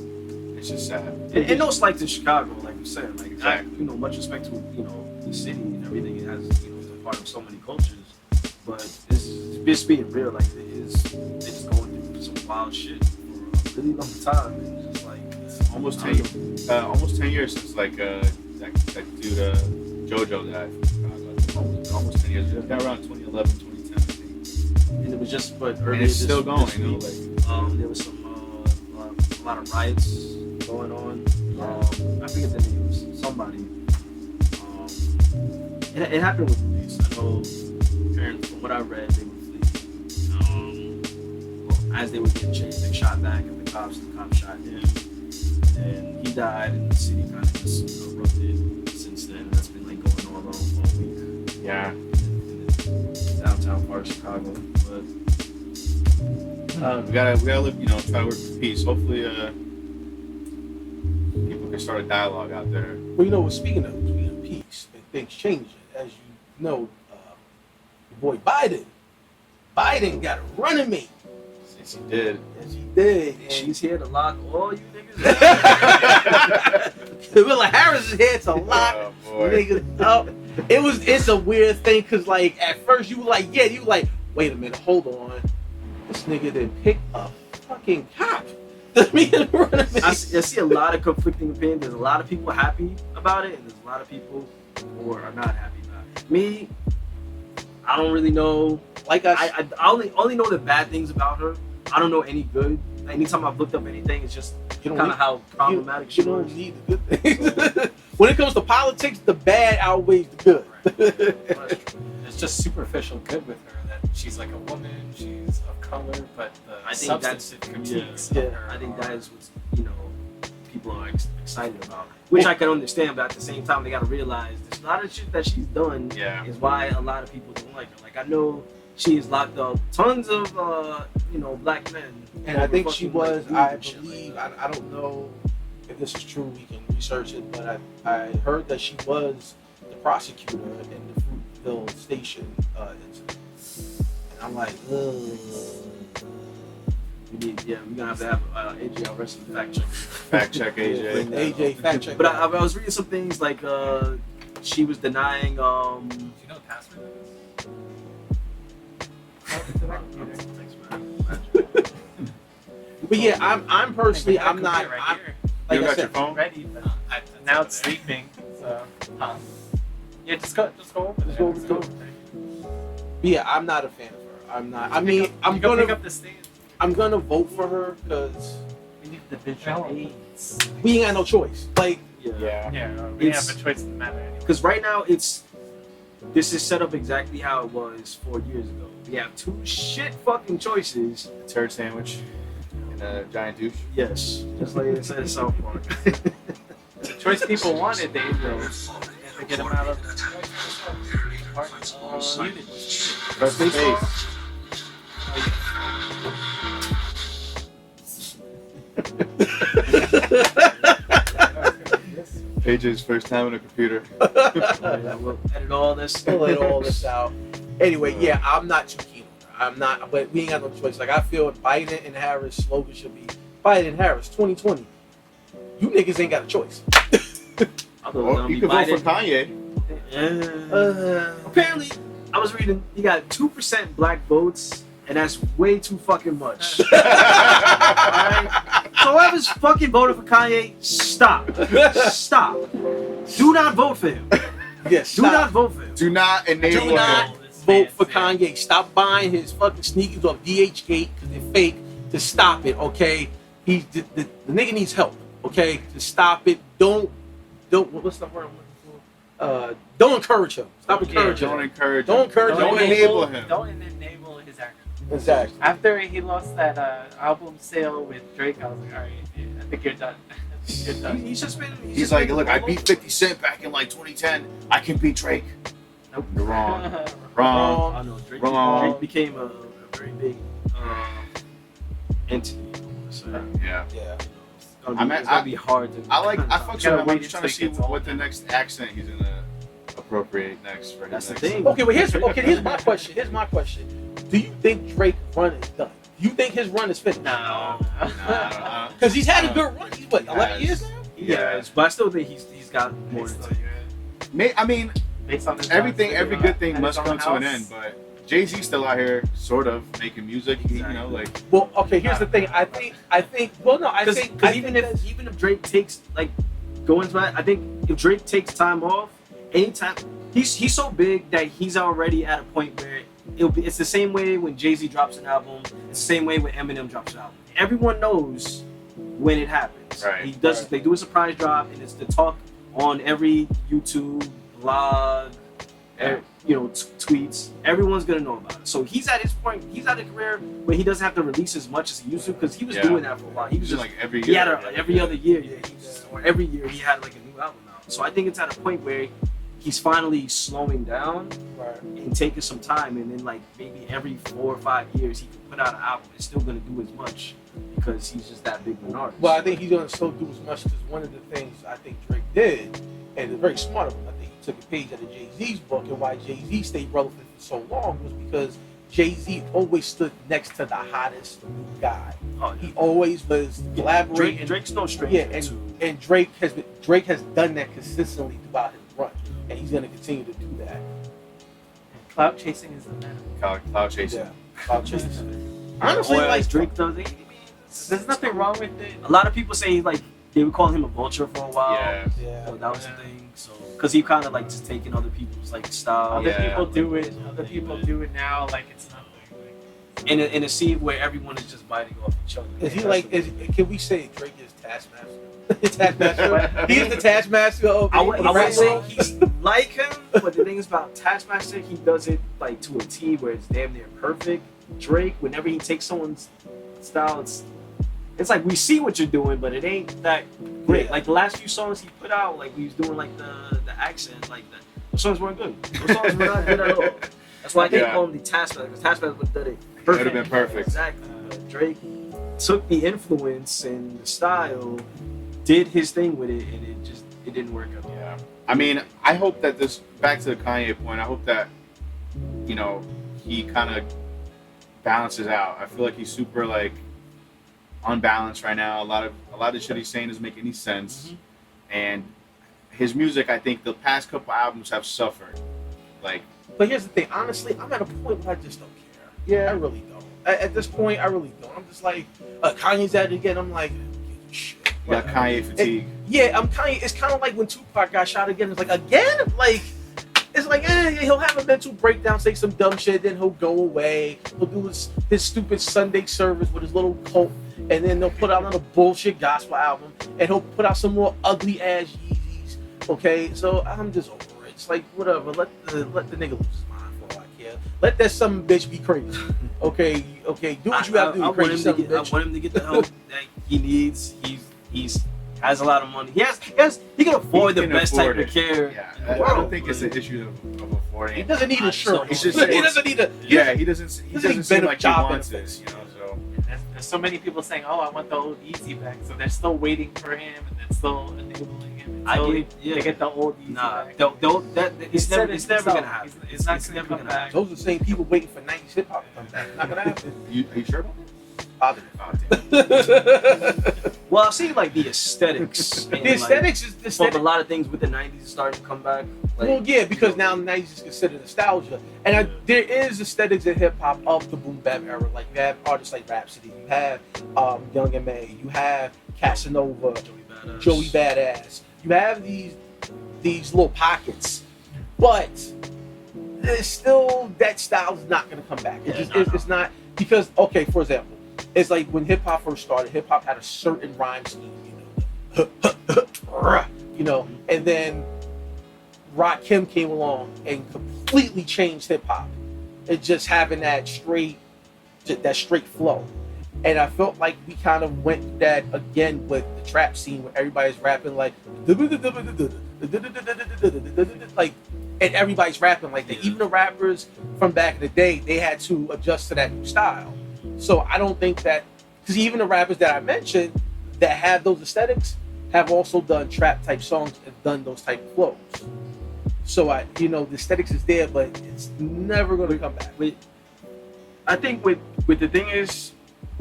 It's just sad. And no slight to Chicago, like you said. Like Exactly. much respect to the city and everything. It has it's a part of so many cultures. But it's just being real. Like they're just going through some wild shit for a really long time. And it's just like it's Almost 10 years since like that dude JoJo died from Chicago. Almost 10 years. It got around 2011, 2010, I think. and it was just earlier And it's this- still going. this You know, week, like there was some a lot of riots going on. I forget the name of somebody. It happened with police. I know, apparently from what I read, they were fleeing. As they were getting chased, they shot back at the cops shot him. And he died, and the city kind of just erupted since then. That's been like going on all week yeah. in the downtown part of Chicago. But We gotta live, you know, try to work for peace. Hopefully, people can start a dialogue out there. Well, you know, speaking of peace, things changing. As you know, your boy Biden got a running mate. Yes, he did. Yes, he did. And She's here to lock all you niggas Kamala Harris is here to lock Oh, boy. niggas up. It's a weird thing because like at first you were like, yeah, you were like, wait a minute, hold on. This nigga didn't pick a fucking cop. I see a lot of conflicting opinions. There's a lot of people happy about it, and there's a lot of people who are not happy about it. Me, I don't really know. Like I only know the bad things about her. I don't know any good. Anytime I've looked up anything, it's just You don't kind need- of how problematic she you don't was. need the good things. When it comes to politics, the bad outweighs the good. It's just superficial good with her that she's like a woman, she's of color, but the I think that's substantive critiques yeah. of her I think are- that is what people are excited about, which I can understand. But at the same time, they got to realize there's a lot of shit that she's done Yeah. is why a lot of people don't like her. Like I know she has locked up tons of black men, And I think she fucking, like, was, weed I and shit like believe, that. I don't know if this is true, we can research it, but I heard that she was the prosecutor in the Fruitville Station incident. And I'm like, ugh. We're gonna have to have AJ our wrestling fact check. Fact check, AJ. AJ, fact check. But I was reading some things like she was denying. Do you know what password But yeah, I'm personally, I'm not, right I'm, here. like You I got your said, phone? Ready, but now it's sleeping. So, yeah, just go over there. Just go over Let's to it. but yeah, I'm not a fan of her. I'm not, I mean, I'm gonna pick up the stand. I'm gonna vote for her because We need the visual aids. we ain't got no choice. Like, Yeah. Yeah, we It's- have a choice in the matter. Anyway. because right now this is set up exactly how it was 4 years ago. We have two shit fucking choices. A turd sandwich and a giant douche. Yes, just like it said in South Park. The choice people wanted, they had to get them out of unit. Press the face. AJ's first time on a computer. We'll edit all this. we'll let all this out. Anyway, yeah, I'm not too keen on her. I'm not, but we ain't got no choice. Like, I feel Biden and Harris slogan should be Biden and Harris 2020. You niggas ain't got a choice. I thought it was Well, gonna you be can vote for Biden. Kanye. Apparently, I was reading you got 2% black votes, and that's way too fucking much. Alright? So whoever's fucking voted for Kanye, stop. Stop. Do not vote for him. Yes, Do not vote for him. Do not enable Do not him. vote for Kanye. Stop buying his fucking sneakers off DHgate because they're fake. To stop it, okay? He's the nigga needs help, okay? To stop it. Don't. What's the word I'm looking for? Don't encourage him. Stop encouraging Don't him. encourage Don't him. encourage Don't him. enable him. Don't enable his action. Exactly. After he lost that album sale with Drake, I was like, all right, I think you're done. You're done. He's just been. He's just like, been look, I all beat over. 50 Cent back in like 2010. I can beat Drake. Nope. You're wrong. Wrong. Wrong. I know Drake, Wrong. Drake became a very big entity. So, Yeah. Yeah. it's gonna be hard to. I fuck with Gotta him. I'm wait just trying to until see it gets older. what the next accent he's gonna appropriate next for his That's the next. thing. Okay, well here's my question. Here's my question. Do you think Drake's run is done? Do you think his run is finished? No. Nah, Because he's had a good run. He's what, 11 years now? Yeah, but I still think he's got more Based than on your- I mean, based on his everything, songs, every and good thing his must own come to an end. house. But Jay-Z's still out here, sort of making music. You know, like Well, okay, here's the thing. I think. Well, no, I Because think even if Drake takes going to that, I think if Drake takes time off, anytime he's so big that he's already at a point where it's the same way when Jay-Z drops an album, it's the same way when Eminem drops an album. Everyone knows when it happens. Right. He does. Right. They do a surprise drop, and it's the talk on every YouTube blog. Tweets. Everyone's gonna know about it. So he's at his point. He's at a career where he doesn't have to release as much as he used to because he was Yeah. doing that for a while. He was he's just like every he year. had every other year. Yeah, or every year he had like a new album out. So I think it's at a point where he's finally slowing down Right. and taking some time, and then like maybe every 4 or 5 years he can put out an album. It's still gonna do as much because he's just that big of an artist. Well, I think he's gonna still do as much because one of the things I think Drake did, and it's very smart of him. I think took a page out of Jay-Z's book, and why Jay-Z stayed relevant for so long was because Jay-Z always stood next to the hottest new guy. Oh, He always was collaborating. Drake's no stranger. Yeah, and Drake has done that consistently throughout his run, and he's gonna continue to do that. Cloud chasing is the man. Cloud chasing. Yeah, cloud chasing. Honestly, Or like as Drake does it. There's nothing wrong with it. A lot of people say like they would call him a vulture for a while. Yeah. yeah, So that was the thing. So because he kind of like just taking other people's like style. Other Yeah. people do it. Other people do it now like it's nothing. Like, In a scene where everyone is just biting off each other. is he like? Can we say Drake is Taskmaster? Taskmaster. He is the Taskmaster of I would rap say world? he's like him, but the thing is about Taskmaster, he does it like to a T where it's damn near perfect. Drake, whenever he takes someone's style, it's like we see what you're doing, but it ain't that great. Yeah. Like the last few songs he put out, like he was doing like the accent, like that. Those songs weren't good. Those songs were not good at all. That's why I can't Yeah. call him the Taskmaster, because Taskmaster would have done it It perfect. would have been perfect. Exactly. But Drake took the influence and the style, did his thing with it, and it didn't work out. Yeah. I mean, I hope that this, back to the Kanye point, I hope that, you know, he kind of balances out. I feel like he's super, like, unbalanced right now. A lot of shit he's saying doesn't make any sense. And his music, I think the past couple albums have suffered. Like, But here's the thing. Honestly, I'm at a point where I just don't care. Yeah, I really don't. At this point, I really don't. I'm just like, Kanye's at it again. I'm like, shit. you got Kanye fatigue. Yeah, I'm Kanye. It's kind of like when Tupac got shot again. It's like, again? Like, it's like, he'll have a mental breakdown, say some dumb shit, then he'll go away. He'll do his stupid Sunday service with his little cult, and then they'll put out another bullshit gospel album, and he'll put out some more ugly ass Yeezys. Okay, so I'm just over it. It's like, whatever. Let the nigga lose his mind for all I care. Let that some bitch be crazy. Okay. Do what you have to do. I You crazy want son of a I bitch. want him to get the help that he needs. He's has a lot of money. He can afford He the can best type afford of it. care. Yeah, in the I world, don't think it's but- an issue of affording. He doesn't need insurance. It's just- he doesn't need a. Yeah, he doesn't need seem like he job wants benefits. this, you know. So there's so many people saying, "Oh, I want the old Easy back," so they're still waiting for him, and they're still enabling him to get the old Easy Nah, back. it's said never it gonna himself. happen. It's not It's gonna never come gonna back. happen. Those are the same people waiting for 90s hip hop to come back. Not gonna happen. are you sure about Positive. that? Oh, Well, I've seen like the aesthetics. and, The aesthetics is the Like, aesthetic. a lot of things with the '90s starting to come back. Like, Well, yeah, because you know, now the 90s is considered nostalgia. And there is aesthetics in hip hop of the boom bap era. Like, you have artists like Rhapsody, you have Young M.A., you have Casanova, Joey Badass. You have these little pockets. But it's still, that style is not going to come back. It's not, because, okay, for example, it's like when hip hop first started, hip hop had a certain rhyme scheme, you know, and then Rakim came along and completely changed hip hop. It's just having that straight flow. And I felt like we kind of went through that again with the trap scene where everybody's rapping like and everybody's rapping like that. Even the rappers from back in the day, they had to adjust to that new style. So I don't think that, because even the rappers that I mentioned that have those aesthetics have also done trap type songs and done those type of flows. So the aesthetics is there, but it's never going to come back. I think with the thing is,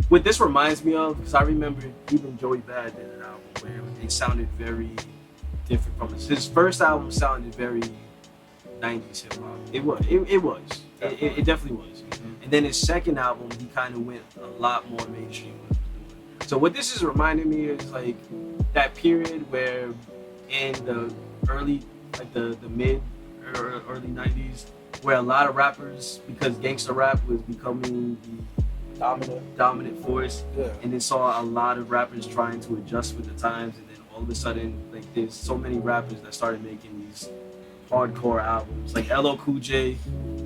what this reminds me of, because I remember even Joey Bad did an album where it sounded very different from his first album. Sounded very 90s hip hop. It was. It definitely was. And then his second album, he kind of went a lot more mainstream with what he was doing. So what this is reminding me is like that period where in the early, like the mid or early 90s, where a lot of rappers, because gangster rap was becoming the dominant force, and then saw a lot of rappers trying to adjust with the times, and then all of a sudden, like there's so many rappers that started making these hardcore albums, like LL Cool J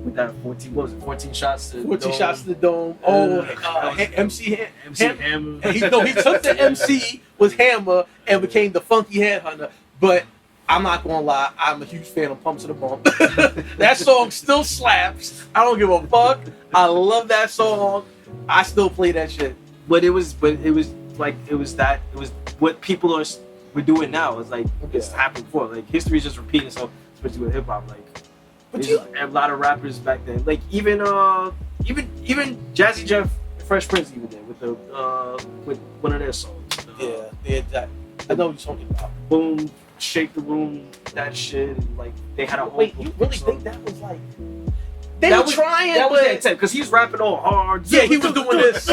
with that 14 shots to 14 the shots to the dome. MC Hammer. He took the MC, was Hammer, and became the funky headhunter. But I'm not gonna lie, I'm a huge fan of Pump to the Bump. That song still slaps. I don't give a fuck. I love that song. I still play that shit. But it was what people were doing now. It's like it's happened before. Like history is just repeating. So especially with hip hop. Like, But there's a lot of rappers back then. Like even Jazzy Jeff, Fresh Prince even did with one of their songs. that. I know what you're talking about. Boom, Shake the Room, that shit. And like they had a whole. Wait, you really think that was like? They that were was, trying, that was but the intent because he's rapping all hard. yeah, he was doing this.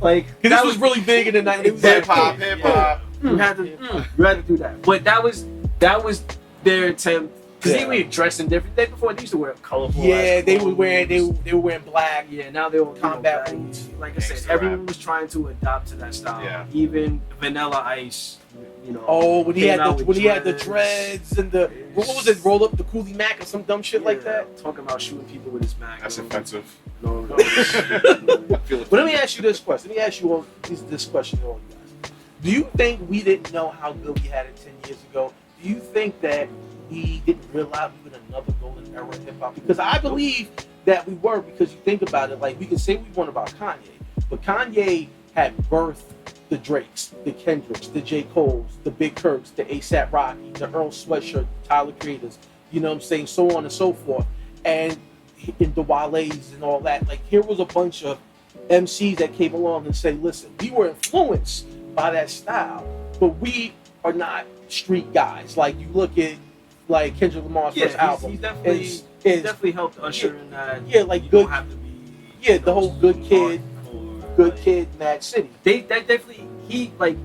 Like This was really big in the 90s. Hip hop. You had to do that. But that was their attempt. Because they were dressing different. They before they used to wear colorful. Yeah, they were wearing black. Yeah, now they all Combat black. boots. Like I said, Gangsta everyone rap. was trying to adopt to that style. Yeah. Even Vanilla Ice, you know. Oh, when he came had out the with dreads and the what was it? Roll up the Coolie Mac or some dumb shit like Yeah, that. Talking about shooting people with his Mac. That's offensive. No. I feel But let me ask you this question. Let me ask you all this question, all you guys. Do you think we didn't know how good we had it 10 years ago? Do you think that we didn't realize we were in another golden era of hip hop? Because I believe that we were, because you think about it, like we can say we want about Kanye, but Kanye had birthed the Drakes, the Kendricks, the J. Coles, the Big Kirks, the A$AP Rocky, the Earl Sweatshirt, Tyler Creators, you know what I'm saying, so on and so forth. And in the Wale's and all that, like here was a bunch of MCs that came along and say, listen, we were influenced by that style, but we are not street guys. Like you look at like Kendrick Lamar's first album, He's definitely, is definitely helped usher in that. like you good, don't have to be, the whole good kid, like, kid in that city. That definitely he like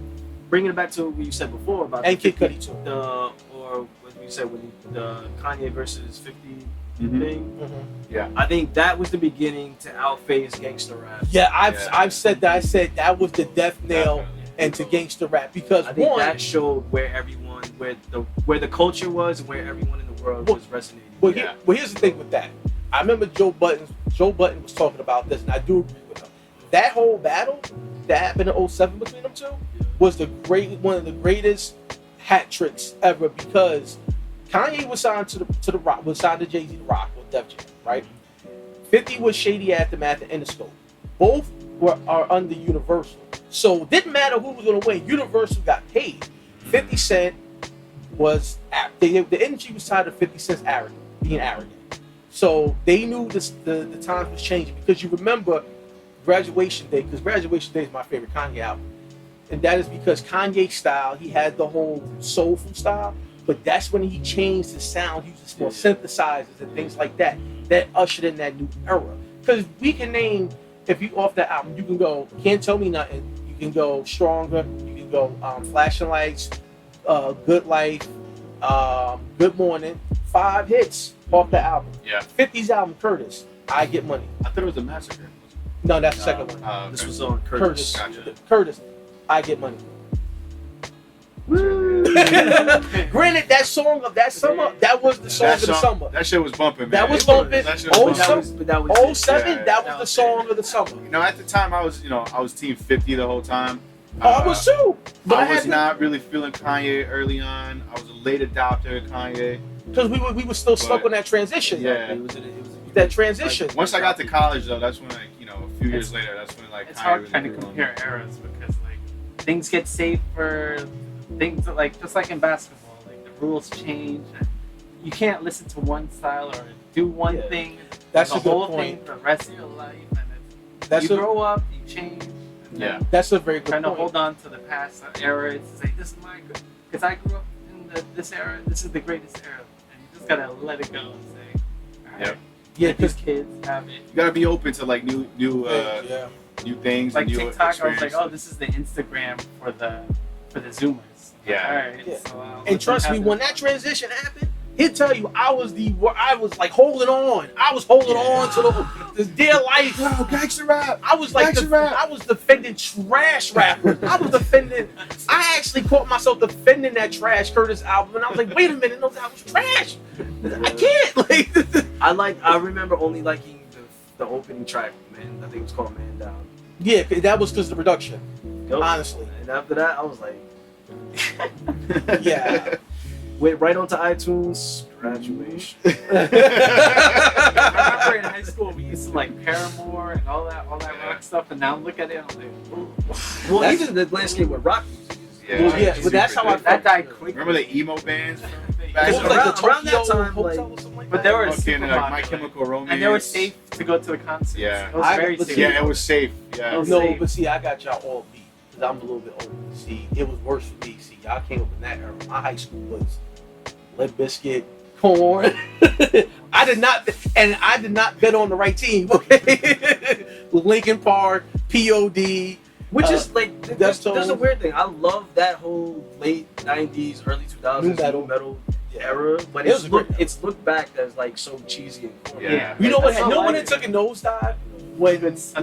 bringing it back to what you said before about And the Kid Cudi too. Or what you said when the Kanye versus 50 Mhm. thing. Mm-hmm. Yeah. I think that was the beginning to outphase gangster rap. Yeah, I've said that. I said that was the death nail into gangster rap because I think one, that showed where the culture was and where everyone in the world was resonating. well, Yeah. here's the thing with that. I remember Joe Button was talking about this, and I do agree with him. That whole battle that happened in 07 between them two was one of the greatest hat tricks ever, because Kanye was signed to the Rock, was signed to Jay-Z to Rock with Def Jam, right? 50 was Shady Aftermath and Interscope. Both are under Universal. So it didn't matter who was going to win. Universal got paid. 50 Cent was, the energy was tied to 50 Cent's being arrogant. So they knew the times was changing, because you remember Graduation Day, because Graduation Day is my favorite Kanye album. And that is because Kanye's style, he had the whole soulful style, but that's when he changed his sound, uses more synthesizers and things like that. That ushered in that new era. Because we can name, if you off that album, you can go Can't Tell Me Nothing, you can go Stronger, you can go Flashing Lights, Good Life, Good Morning. 5 hits off the album. Yeah. 50's album, Curtis, I Get Money. I thought it was a massacre. No, that's the second one. Okay. This was on Curtis. Curtis. Curtis, I Get Money. Granted, that summer, that was the song of the summer. That shit was bumping, man. That was bumping. That shit was bumping. That was 07, Yeah, that was the song of the summer. You know, at the time, I was Team 50 the whole time. Oh, I was too. But I was not really feeling Kanye early on. I was a late adopter of Kanye. because we were still stuck But- on that transition. Yeah. It was That transition. Once I got to college, though, that's when, like, a few years later, that's when, like, It's Kanye hard really trying to grew on compare me. eras because like things get safer, things that, like just like in basketball, like the rules change. And you can't listen to one style or do one Yeah. thing That's the a good whole point. thing for the rest of your life. And That's you a grow up, you change. And Yeah. that's a very good trying to point. hold on to the past era to say this is my, because I grew up in this era. This is the greatest era, and you just gotta let it go and say, all right, Yep. Yeah, let these because kids have it. You gotta be open to, like, new yeah. new things Like and new TikTok, I was like, experiences. oh, this is the Instagram for the Zoomers. Yeah. All right. Yeah. So, And trust me, when that transition happened, he'll tell you I was like holding on. I was holding on to the dear life. gangster rap. I was like Gangsta rap. I was defending trash rappers. I actually caught myself defending that Trash Curtis album, and I was like, wait a minute, those albums trash. I can't. I remember only liking the opening track, man. I think it was called Man Down. Yeah, that was because of the production. Yup. Honestly. And after that, I was like, Yeah. went right onto iTunes. Graduation. I remember in high school we used to like Paramore and all that rock stuff, and now look at it, I'm like, ooh, Well, That's- even the landscape with rock music. Yeah. Well, yeah, but that's how I that died quickly. Remember the emo bands? back Because in What was the around that Tokyo time, Hotel like- or something like But that? they were fucking, super like, My popular. Chemical Romance. And they were safe to go to the concert. Yeah. It was I- very but safe. see, Yeah, it was safe. Yeah. It was No, safe. but see, I got y'all all beat because I'm a little bit older. See, it was worse for me. See, y'all came up in that era. My high school was Limp Bizkit, Korn. I did not bet on the right team. Okay, Linkin Park, POD. Which is like, there's a Deftones. weird thing. I love that whole late 90s, early 2000s Nu new metal. metal era, but It was a great era. it's looked back as like so cheesy and corny. Yeah. You know what? That's You know all when I it do. took a nosedive? When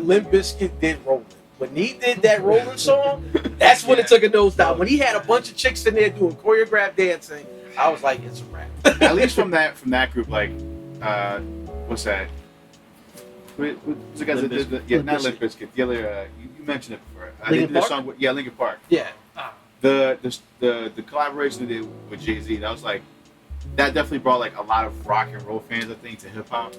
Limp Bizkit did Rollin'. When he did that Rollin' song, that's when it took a nosedive. When he had a bunch of chicks in there doing choreographed dancing, I was like, it's a wrap. At least from that group, like, what's that? Who's the guys that did the, yeah, Limp not Bizkit. Limp Bizkit. The other, you mentioned it before. They Linkin did the Park? song with, yeah, Linkin Park. Yeah. Ah. The collaboration they did with Jay-Z, that was like, that definitely brought like a lot of rock and roll fans, I think, to hip hop.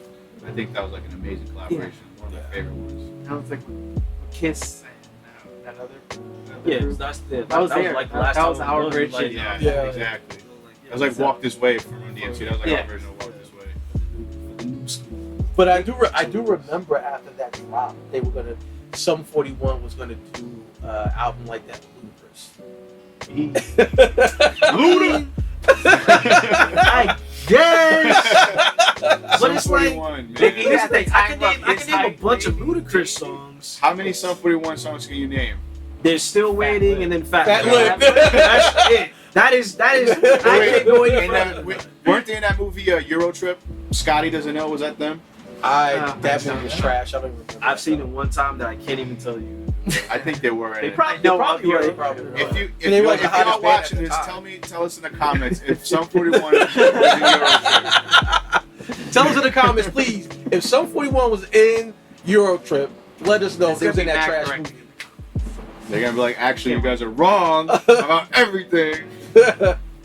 I think that was like an amazing collaboration. One of my favorite ones. That was like with Kiss and that other. Yeah, group. that's the That was there. like the That last was time our we was, version. like, Yeah, Yeah. exactly. It was like Walk This Way from Run DMC. That was like Yeah. our version of Walk This Way. the new school. But I do remember after that drop, they were gonna, Sum 41 was gonna do album like that with Ludacris. I guess. But it's like, 41, They- man. here's the thing, I can Time name Up, a bunch of Baby. Ludacris songs. How many Sum 41 songs can you name? There's Still Waiting Lip. and then Fat Fat Lip. Lip. That's it. That is. I can't go any further. Weren't they in that movie Euro Trip? Scotty Doesn't Know, was that them? That movie was trash. I don't even remember. I've seen it one time that I can't even tell you. I think they were. They in it. probably were. They probably were. If They were like the if y'all hottest band watching at the this, time. tell us in the comments if Sum 41 was in Euro Trip. Tell us in the comments, please. If Sum 41 was in Euro Trip, let us know if It's they was in gonna that be trash Mac movie. They're gonna be like, actually, you guys are wrong about everything.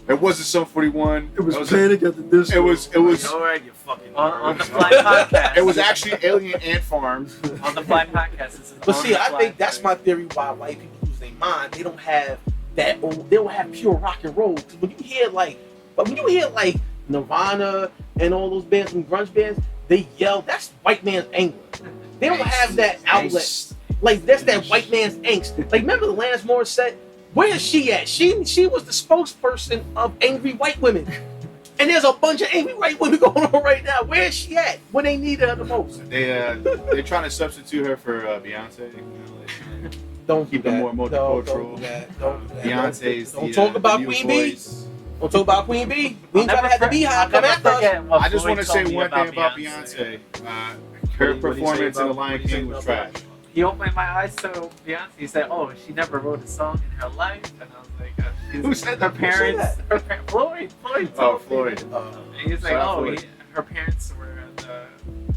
It wasn't Sum 41. It was That Panic at the Disco. It was. All right, you fucking. On the nerd. Fly podcast. It was actually Alien Ant Farm. on the Fly podcast. This is But on see, the I Fly think that's podcast. my theory why white people lose their mind. They don't have that old, they don't have pure rock and roll. 'Cause when you hear like Nirvana and all those bands and grunge bands, they yell, that's white man's anger. They don't have that outlet. Like that's that white man's angst. Like remember Alanis Morissette? Where is she at? She was the spokesperson of angry white women. And there's a bunch of angry white women going on right now. Where is she at when they need her the most? They're trying to substitute her for Beyonce. You know, like, Don't Keep do it that. more No, multicultural. Don't do that. Don't do that. Beyonce's Don't the, talk the about new Queen Bee. voice. Don't talk about Queen Bee. We ain't I'll trying to have the never Beehive I'll come never after us. forget what I just Floyd want to say told me one thing about Beyonce. Her What did he say performance in The about- Lion what did he say King was about trash. He opened my eyes to Beyonce. He said, "Oh, she never wrote a song in her life," and I was like, Who said her that? parents, Floyd Oh, told me. Floyd. And he's like, Shout out oh, Floyd. her parents were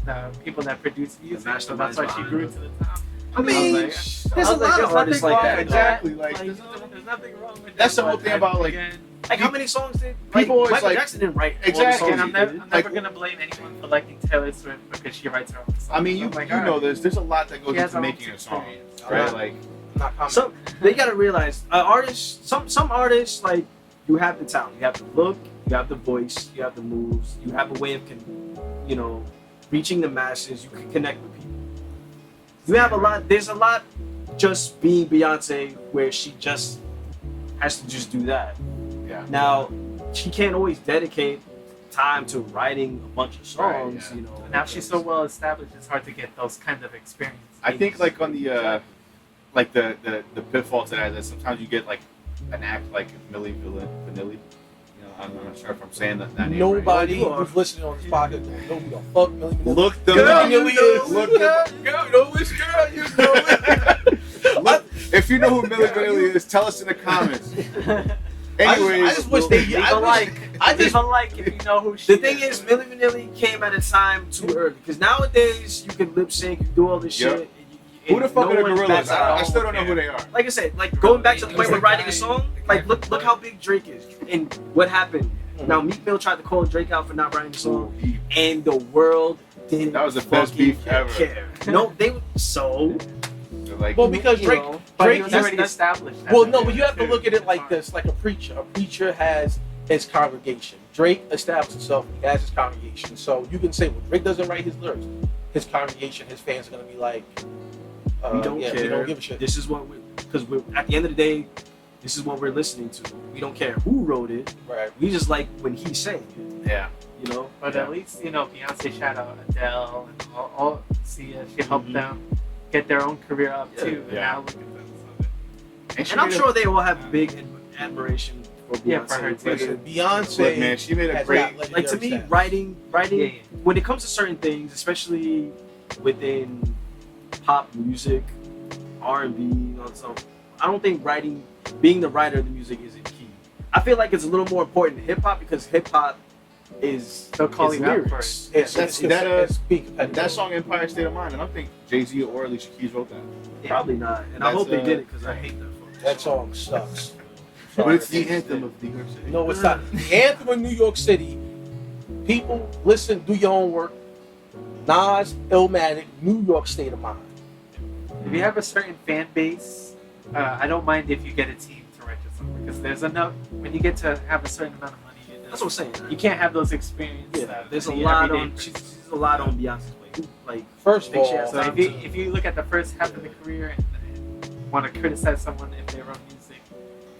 the people that produced music, so that's masterminds why she behind grew it. to the top. I mean, there's there's a lot of artists like that. Exactly, like, there's nothing wrong with That's that, the whole but thing about, like, again, Like how many songs did People always, Michael like- Jackson didn't write all the Exactly. songs and I'm he never, did. I'm Like- never gonna blame anyone for liking Taylor Swift because she writes her own songs. I mean, you Oh my you God. know this. There's a lot that goes She has into her own making a song, experience. right? Like, I'm not commenting. Some they gotta realize artists. Some artists like you have the talent, you have the look, you have the voice, you have the moves, you have a way of reaching the masses. You can connect with people. You have a lot. There's a lot. Just being Beyonce, where she just has to just do that. yeah. Now, she can't always dedicate time to writing a bunch of songs. Right, yeah. Now she's so well established, it's hard to get those kinds of experiences. I think like on the like the pitfall to that sometimes you get like an act like Milli Vanilli. You know, I'm not sure if I'm saying that name Nobody You are. who's listening on this podcast know who the fuck Millie right. Vanilli Look them Girl, up. you know, Look girl, them girl, you know which girl you know it. Look, if you know who Milli Vanilli is, tell us in the comments. Anyways, I just wish they. Leave I a wish- like. I Leave just. a like if you know who she The thing is, Milli Vanilli came at a time too early. Because nowadays, you can lip sync, you do all this Yep. shit. who the fuck no are the one gorillas? bats an I eye. still don't know who they are. Like I said, like going back to the point It was with the writing a guy- song, the like guy look from how big Drake is and what happened. Mhm. Now Meek Mill tried to call Drake out for not writing a song, and the world didn't. That was the best fucking beef ever. care. No, they so. They're like, Well, because you Drake, know, But Drake he was that's- already established. Well, no, but you have to look at it like this, like a preacher. A preacher has his congregation. Drake established himself. He has his congregation. So you can say, well, Drake doesn't write his lyrics. His congregation, his fans are gonna be like, We don't care. We don't give a shit. This is what because we're at the end of the day, this is what we're listening to. We don't care who wrote it. Right. We just like when he's saying it. Yeah. You know. But at least, Beyonce shout out Adele and all Sia. She helped them get their own career up too. And now look at them. And I'm sure they all have big admiration for Beyonce. Yeah, for her too. Listen, Beyonce, Look, man, she made a has great. got legendary Like to me, status. writing Yeah. when it comes to certain things, especially within pop music, R&B, so I don't think being the writer of the music isn't key. I feel like it's a little more important in hip hop because hip hop is They'll call you out for lyrics. it. It's peak competitive. That song Empire State of Mind, and I don't think Jay-Z or Alicia Keys wrote that. Probably not, and I That's, hope they did it because I hate that. That song sucks. But it's the anthem of New York City. No, it's not. The anthem of New York City. People, listen, do your own work. Nas, Illmatic, New York State of Mind. If you have a certain fan base, I don't mind if you get a team to write your song because there's enough. When you get to have a certain amount of money, That's what I'm saying. you can't have those experiences. Yeah, there's a lot on Beyonce's plate. Like First of Think she all, has So time if you look at the first half of the career and want to criticize someone if they wrote music,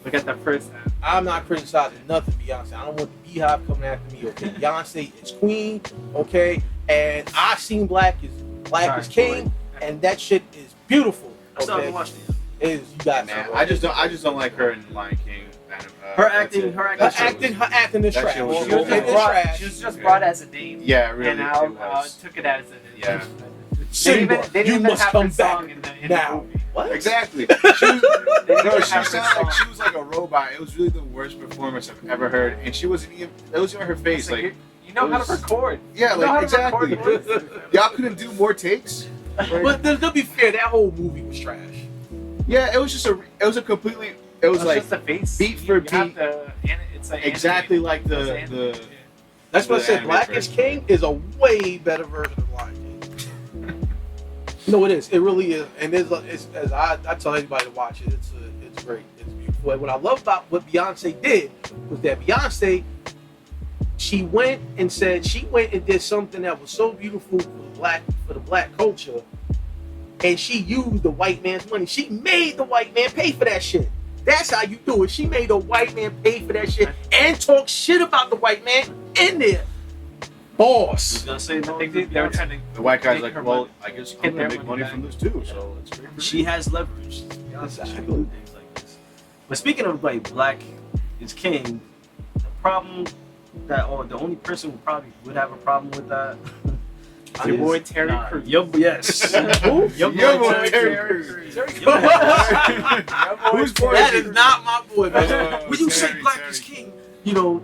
look at the first half. I'm not criticizing nothing Beyonce. I don't want the beehive coming after me. Okay, Beyonce is queen. Okay, and I seen Black is King, and that shit is beautiful. I still haven't Okay, watched it. is you guys. Man, I just don't like her in Lion King. Her acting Her acting is That trash. shit was- She was It just is brought, she was just brought as a name. Yeah, really. And it was. took it as an Yeah. Simba, they didn't you even must have come her song back in the now. movie. What? Exactly. They No, didn't even she have her sounded like song. she was like a robot. It was really the worst performance I've ever heard, and she wasn't even. That was even her face. It's like, Like, you know it how was- to record. yeah, You know how like to record exactly. voices. Y'all couldn't do more takes. But to be fair, that whole movie was trash. Yeah, it was just it was a completely. It was like just the face. beat for You have beat. it's like exactly like It's the animated. That's what I The said. anime Black is version. King is a way better version of Lion King. No, it is. It really is. And as I tell anybody to watch it, it's great. It's beautiful. And what I love about what Beyonce did was that Beyonce, she went and did something that was so beautiful for the black culture, and she used the white man's money. She made the white man pay for that shit. That's how you do it. She made the white man pay for that shit and talk shit about the white man in there. Boss. Gonna say no. I think they were trying to. The white guy's Make like, her well, money. I guess Get I'm gonna their make money money from back. this too. So it's great for She me. has leverage. Beyonce, she Exactly. can do things like this. But speaking of like Black is King, the problem the only person who probably would have a problem with that. Your boy is- Terry nah, Crews. Yes. Who? Your Your boy boy Terry Terry Crews. Crews. Who's boy? That is not my boy, man. When you say Terry, Black Terry. is King,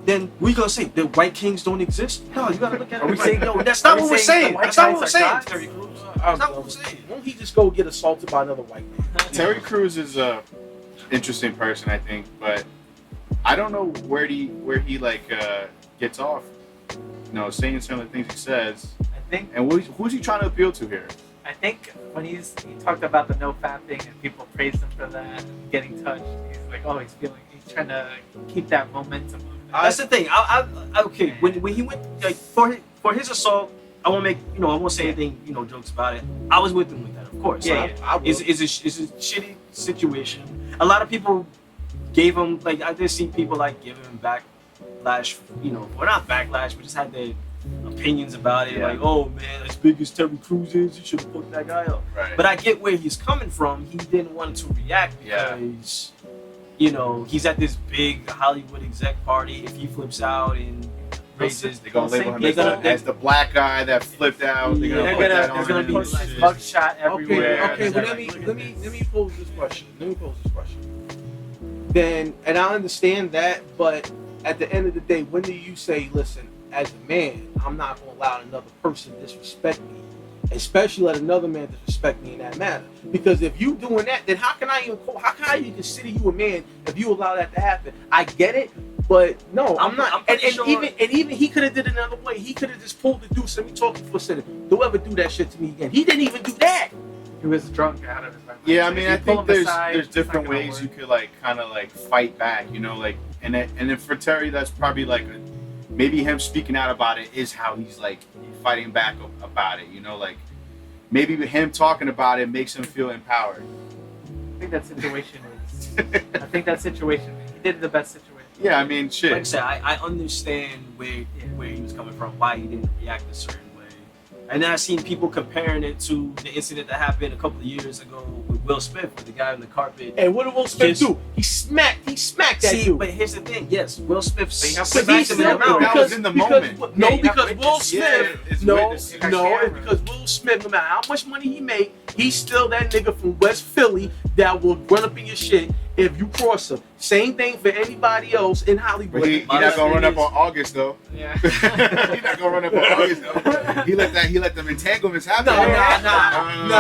then we gonna say the white kings don't exist? No, you gotta look at it. Are we like, saying- yo, that's not are we what we're saying saying. the white That's not what we're guys are saying, gods? Terry Crews. I'm That's not what we're done. saying. Won't he just go get assaulted by another white man? Terry Crews is a interesting person, I think, but I don't know where he gets off, saying some of the things he says. I think And who's he trying to appeal to here? when he talked about the no fap thing and people praised him for that and getting touched, he's like, oh, he's trying to keep that momentum. That's the thing. Okay. When he went for his assault, I won't say anything jokes about it. I was with him with that, of course. Yeah, Like, I will. It's a shitty situation. A lot of people gave him I did see people giving him backlash. Well, not backlash, but just had their opinions about it. Yeah. Like, oh man, as big as Terry Crews is, you should have put that guy up. Right. But I get where he's coming from. He didn't want to react because, he's at this big Hollywood exec party. If he flips out and raises, they're gonna label him they're gonna- as the black guy that flipped out. They're Yeah. gonna They're put gonna- that there's on gonna him be and like shit. Mugshot everywhere. Okay, well, They're let like, me pose this question. Then, and I understand that, but at the end of the day, when do you say, listen, as a man, I'm not going to allow another person to disrespect me, especially let another man disrespect me in that manner? Because if you doing that, then how can I even consider you a man if you allow that to happen? I get it, but no, I'm not. I'm And pretty sure- even he could have did it another way. He could have just pulled the deuce and me talking for a second. Don't ever do that shit to me again. He didn't even do that. he was drunk out of his mind. Yeah, I So mean, if you I pull think him there's aside, there's it's not different gonna ways you work. could kind of fight back, and then for Terry, that's probably maybe him speaking out about it is how he's like fighting back about it. You know, like maybe him talking about it makes him feel empowered. I think that situation he did the best situation. Yeah, I mean, shit. Like I said, I understand where he was coming from, why he didn't react a certain way. And then I've seen people comparing it to the incident that happened a couple of years ago with Will Smith, with the guy on the carpet. And what did Will Smith do? He smacked that dude. But here's the thing. Yes, Will Smith smacked But him in the mouth. that was in the moment. Because Will Smith, it's it's witness. because Will Smith, no matter how much money he made, he's still that nigga from West Philly that will run up in your shit if you cross him. Same thing for anybody else in Hollywood. But he not gonna run up on August though. Yeah. He not gonna run up on August though. He let them entanglements happen. Nah.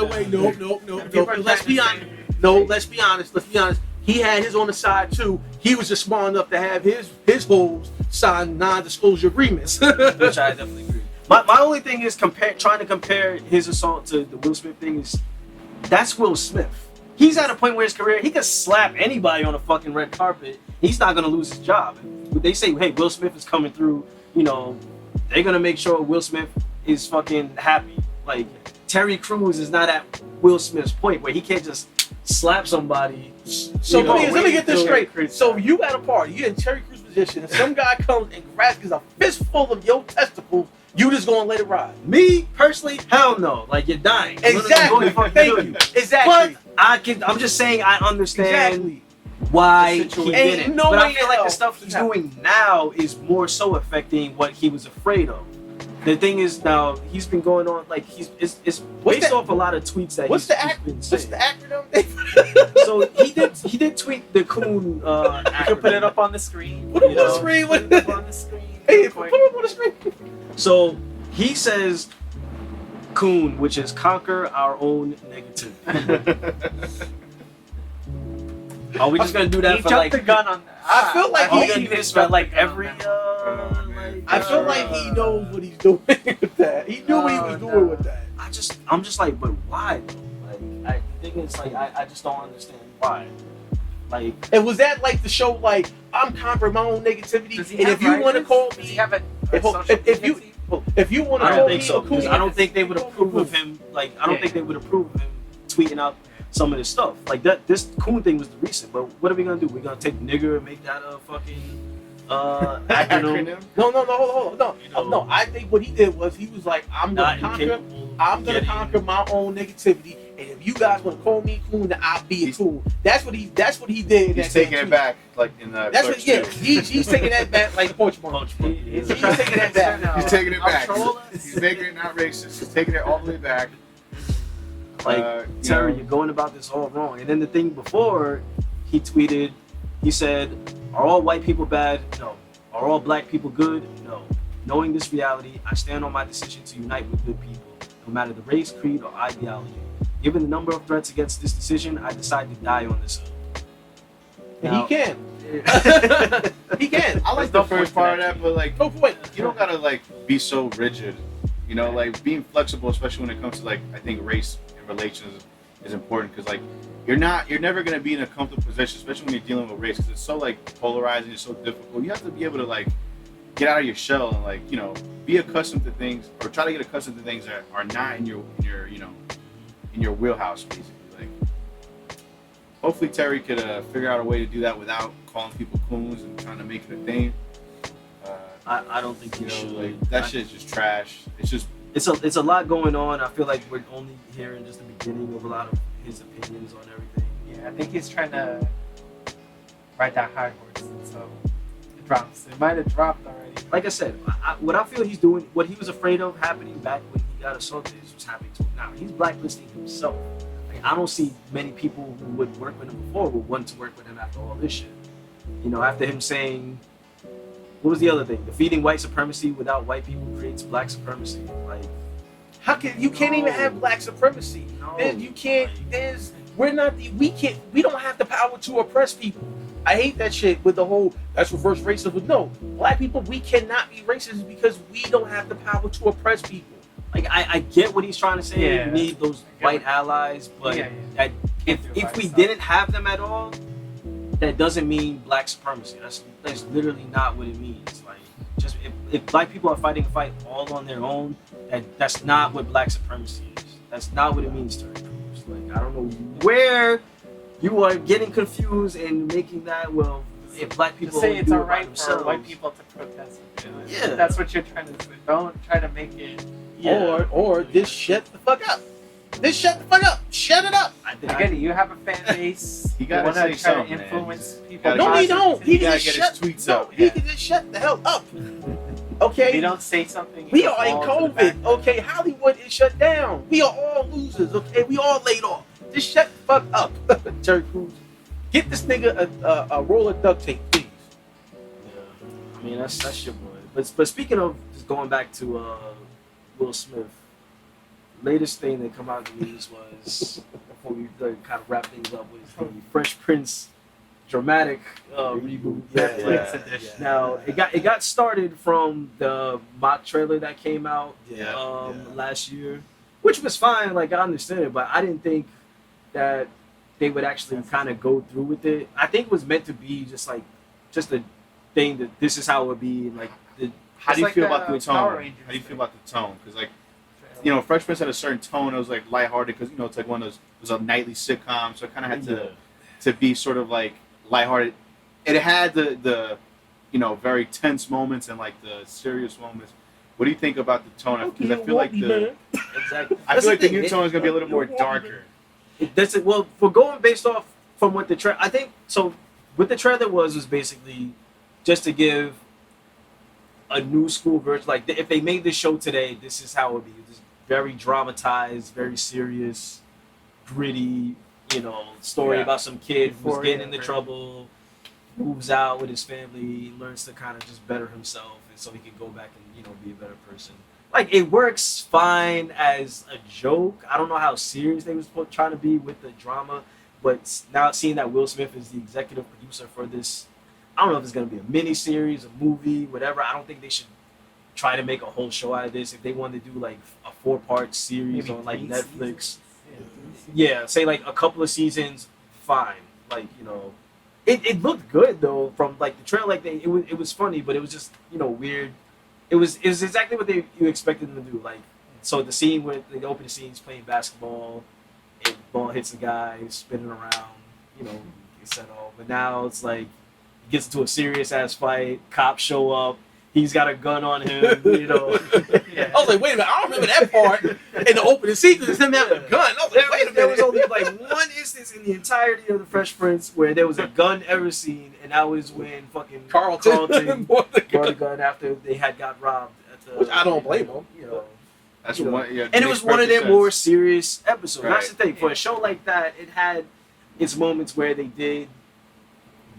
Wait. No. Let's be honest. He had his on the side too. He was just smart enough to have his hoes sign non-disclosure agreements. Which I definitely agree. My only thing is trying to compare his assault to the Will Smith thing is that's Will Smith. He's at a point where his career, he could slap anybody on a fucking red carpet. He's not gonna lose his job. If they say, hey, Will Smith is coming through, you know, they're gonna make sure Will Smith is fucking happy. Like Terry Crews is not at Will Smith's point where he can't just slap somebody. So let me get this straight. So you at a party, you're in Terry Crews position, and some guy comes and grabs a fistful of your testicles. You just gonna let it ride? Me personally, hell no. Like you're dying. Exactly. Thank you. Exactly. But I'm just saying I understand why he did it. No but I way feel like the else. stuff he's doing now is more so affecting what he was afraid of. The thing is now he's been going on like it's based off a lot of tweets that What's he's the been saying. acronym? So he did tweet the coon. You can put it up on the screen. Put it on the screen. Put it up on the screen. Hey, put it on the screen. So he says coon, which is conquer our own negativity. Are we just gonna do that He for jumped like the gun on that. I feel like are we he gonna do this for like every I feel like he knows what he's doing with that. He knew what he was doing with that. I'm just like, but why though? Like I think it's like I just don't understand why. Like, And was that like the show? Like I'm conquering my own negativity, Does he and have if you want to writers? call Does he me, have a if social you media if you want to I call don't me think so. a coon, Because I don't think they would approve of him. Like, I don't Yeah. think they would approve of him tweeting out some of this stuff. Like that, this coon thing was the recent. But what are we gonna do? We're gonna take nigger and make that a fucking acronym. No, hold on. You know, No, I think what he did was he was like, I'm not gonna conquer. incapable of I'm gonna getting- conquer my own negativity, and if you guys want to call me coon, then I'll be a coon. That's what he did. in He's that taking damn it tweet. back, like in the. That's what. Yeah, he's taking that back like Porchmont. He's He's taking that back. He's taking it I'll back. troll us. He's making it not racist. He's taking it all the way back. Like, You Terry, know, you're going about this all wrong. And then the thing before, he tweeted, he said, are all white people bad? No. Are all black people good? No. Knowing this reality, I stand on my decision to unite with good people, no matter the race, creed, or ideology. Given the number of threats against this decision, I decide to die on this hill. And he can. He can. I like the first part of that, but like, No point. you don't gotta like be so rigid. You know, like being flexible, especially when it comes to like, I think race and relations is important because like you're never gonna be in a comfortable position, especially when you're dealing with race, because it's so like polarizing, it's so difficult. You have to be able to like get out of your shell and like, you know, be accustomed to things, or try to get accustomed to things that are not in your you know, in your wheelhouse, basically. Like, hopefully Terry could figure out a way to do that without calling people coons and trying to make it a thing. I don't think You you know, should. like that shit's just trash. It's just It's a lot going on. I feel like we're only hearing just the beginning of a lot of his opinions on everything. Yeah, I think he's trying to ride that high horse, and so it drops. It might have dropped already. Like I said, what I feel he's doing, what he was afraid of happening back when he got assaulted, is what's happening to him now. He's blacklisting himself. Like, I don't see many people who would work with him before would want to work with him after all this shit. You know, after him saying, what was the other thing? Defeating white supremacy without white people creates black supremacy. Like, How can you can't even have black supremacy? no, You can't. like, We don't have the power to oppress people. I hate that shit with the whole that's reverse racism. No, black people, we cannot be racist because we don't have the power to oppress people. Like I get what he's trying to say. Yeah. You need those white allies, but Yeah. if Can't do it by we yourself. didn't have them at all, that doesn't mean black supremacy. That's literally not what it means. Like, just if black people are fighting a fight all on their own, that's not what black supremacy is. That's not what it means, Terry Crews. Like, I don't know where you are getting confused and making that, well, if black people Just say only it's do it by alright for themselves. white people to protest. Yeah. That's what you're trying to do. Don't try to make it. Yeah. Or just shut the fuck up. Just shut the fuck up. Shut it up. I I get it. You have a fan base. You gotta wanna say try something, to man. influence You people. gotta No, he get- don't. He You can gotta just get shut. his tweets No, out. he Yeah. can just shut the hell up. If Okay. you don't say something, We you are in fall to the COVID. background. Okay, Hollywood is shut down. We are all losers. Okay, we all laid off. Just shut the fuck up, Terry Crews. Get this nigga a roll of duct tape, please. Yeah. I mean, that's your boy. But speaking of just going back to Will Smith, latest thing that come out of the news was before we kind of wrap things up was the Fresh Prince dramatic reboot Netflix edition. Now it got started from the mock trailer that came out last year, which was fine. Like, I understand it, but I didn't think that they would actually kind of go through with it. I think it was meant to be just a thing that this is how it would be. Like, How do you It's feel like about the the Power tone? Rangers How do you thing. feel about the tone? Because like, you know, Fresh Prince had a certain tone. It was like lighthearted because, you know, it's like one of those. It was a nightly sitcom, so it kind of had to be sort of like lighthearted. It had the you know, very tense moments and like the serious moments. What do you think about the tone? Because I feel like the exactly. I feel like the new tone is gonna be a little more darker. That's it. Well, we're going based off from what the trailer. I think so. What the trailer was basically just to give a new school version. Like, if they made this show today, this is how it would be. Just very dramatized, very serious, gritty. You know, story Yeah. about some kid who's Euphoria, getting into right? trouble, moves out with his family, learns to kind of just better himself, and so he can go back and, you know, be a better person. Like, it works fine as a joke. I don't know how serious they was trying to be with the drama, but now seeing that Will Smith is the executive producer for this, I don't know if it's going to be a mini series, a movie, whatever. I don't think they should try to make a whole show out of this. If they wanted to do like a 4-part series Maybe on like 3 Netflix, seasons? yeah, say like a couple of seasons, fine. Like, you know, it looked good though from like the trailer. Like, it was funny, but it was just, you know, weird. It was exactly what you expected them to do. Like, so the scene where they open the scenes playing basketball, and ball hits the guy, spinning around, you know, get set off. But now it's like he gets into a serious ass fight. Cops show up. He's got a gun on him. You know. Yeah. I was like, wait a minute, I don't remember that part in the opening sequence. Him having a gun. I was like, wait a There was minute. only like one instance in the entirety of the Fresh Prince where there was a gun ever seen, and that was when fucking Carlton bought the brought a gun. gun after they had got robbed at the. Which I don't blame him. You know. That's You know, one. Yeah, And it makes was one of their perfect more sense. serious episodes. That's the Right. thing. For a show like that, it had its moments where they did,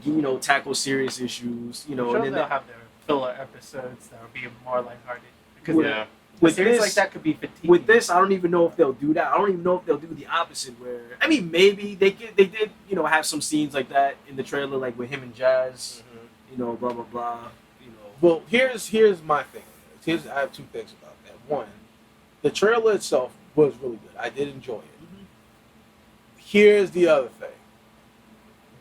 you know, tackle serious issues. You know, I'm sure and then they'll have their filler episodes that will be more lighthearted. Because Yeah. with series this, like that could be fatiguing. with this, I don't even know if they'll do that. I don't even know if they'll do the opposite. Where, I mean, maybe they did, you know, have some scenes like that in the trailer, like with him and Jazz. You know, blah blah blah. You know. Well, here's my thing. I have two things about that. One, the trailer itself was really good. I did enjoy it. Here's the other thing.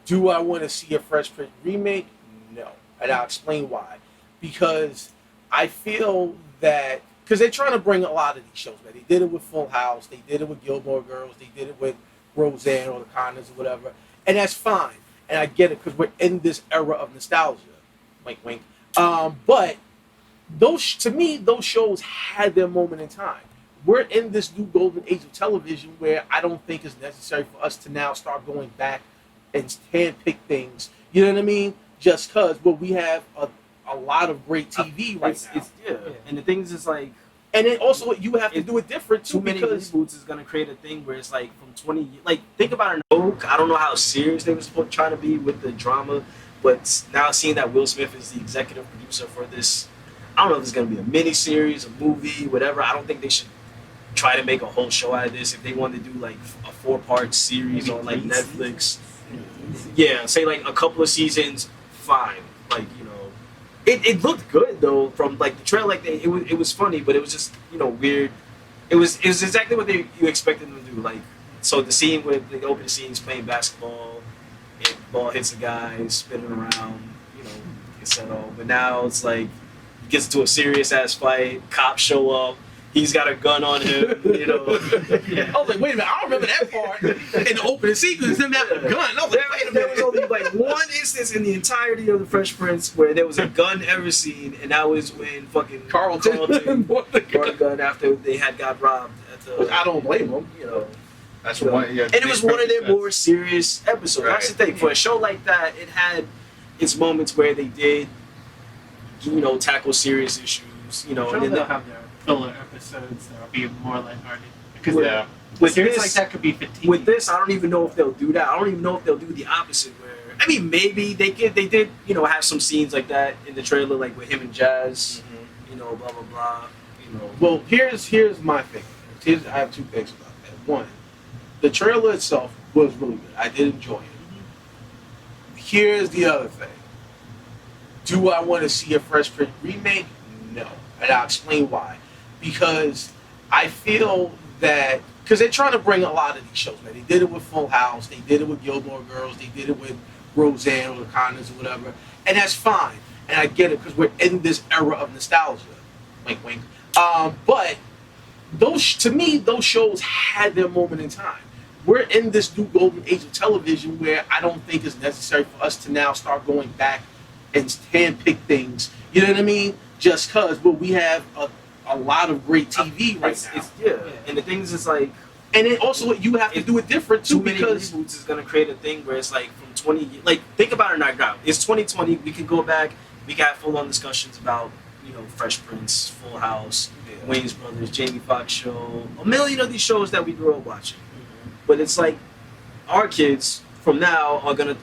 Do I want to see a Fresh Prince remake? No. And I'll explain why. Because I feel that, because they're trying to bring a lot of these shows back. They did it with Full House. They did it with Gilmore Girls. They did it with Roseanne or the Connors or whatever. And that's fine. And I get it because we're in this era of nostalgia. Wink, wink. But those, to me, those shows had their moment in time. We're in this new golden age of television where I don't think it's necessary for us to now start going back and handpick things. You know what I mean? Just because, but we have a lot of great TV right now. Yeah. And the thing is like, And then also you have to do it different too, too many because reboots is gonna create a thing where it's like from 20 years. Like, think about it. I don't know how serious they were trying to be with the drama, but now seeing that Will Smith is the executive producer for this, I don't know if it's gonna be a mini series, a movie, whatever. I don't think they should try to make a whole show out of this. If they wanted to do like a 4-part series Maybe on like 3 Netflix, yeah, say like a couple of seasons, fine. Like, you know, it looked good though from like the trailer. Like it was funny, but it was just, you know, weird. It was exactly what you expected them to do. Like, so the scene where they open the scenes playing basketball, and ball hits a guy, spinning around, you know, gets set off. But now it's like he gets into a serious ass fight. Cops show up. He's got a gun on him, you know. I was like, wait a minute, I don't remember that part in the opening sequence, him having a gun. I was like, wait a There was minute. only like one instance in the entirety of the Fresh Prince where there was a gun ever seen, and that was when fucking Carlton brought a gun after they had got robbed at the. I don't blame him. You know, That's you know. one. Yeah, And it was one of their more sense. serious episodes. That's the Right. thing. For a show like that, it had its moments where they did, you know, tackle serious issues. You know, Sure, and then they'll they, have their filler episodes that'll be more lighthearted. Because Yeah. with series this, like that could be fatiguing. with this, I don't even know if they'll do that. I don't even know if they'll do the opposite. Where I mean, maybe they did, you know, have some scenes like that in the trailer, like with him and Jazz. You know, blah blah blah. You know, Well, here's my thing. I have two things about that. One, the trailer itself was really good. I did enjoy it. Here's the other thing. Do I want to see a Fresh Prince remake? No. And I'll explain why. Because I feel that, because they're trying to bring a lot of these shows, man. They did it with Full House, they did it with Gilmore Girls, they did it with Roseanne or the Connors or whatever. And that's fine. And I get it, because we're in this era of nostalgia. Wink, wink. But those, to me, those shows had their moment in time. We're in this new golden age of television where I don't think it's necessary for us to now start going back and handpick things. You know what I mean? Just because, but we have a lot of great TV right now. yeah. And the things is like And then also you have to do it different too, too many because reboots is gonna create a thing where it's like from 20 years. Like think about it now. It's 2020. We can go back. We got full on discussions about, you know, Fresh Prince, Full House, Wayne's Brothers, Jamie Foxx show, a million of these shows that we grew up watching. But it's like our kids from now are gonna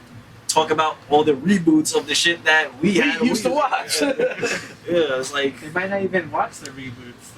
talk about all the reboots of the shit that we had used to watch. Yeah, it's like They might not even watch the reboots.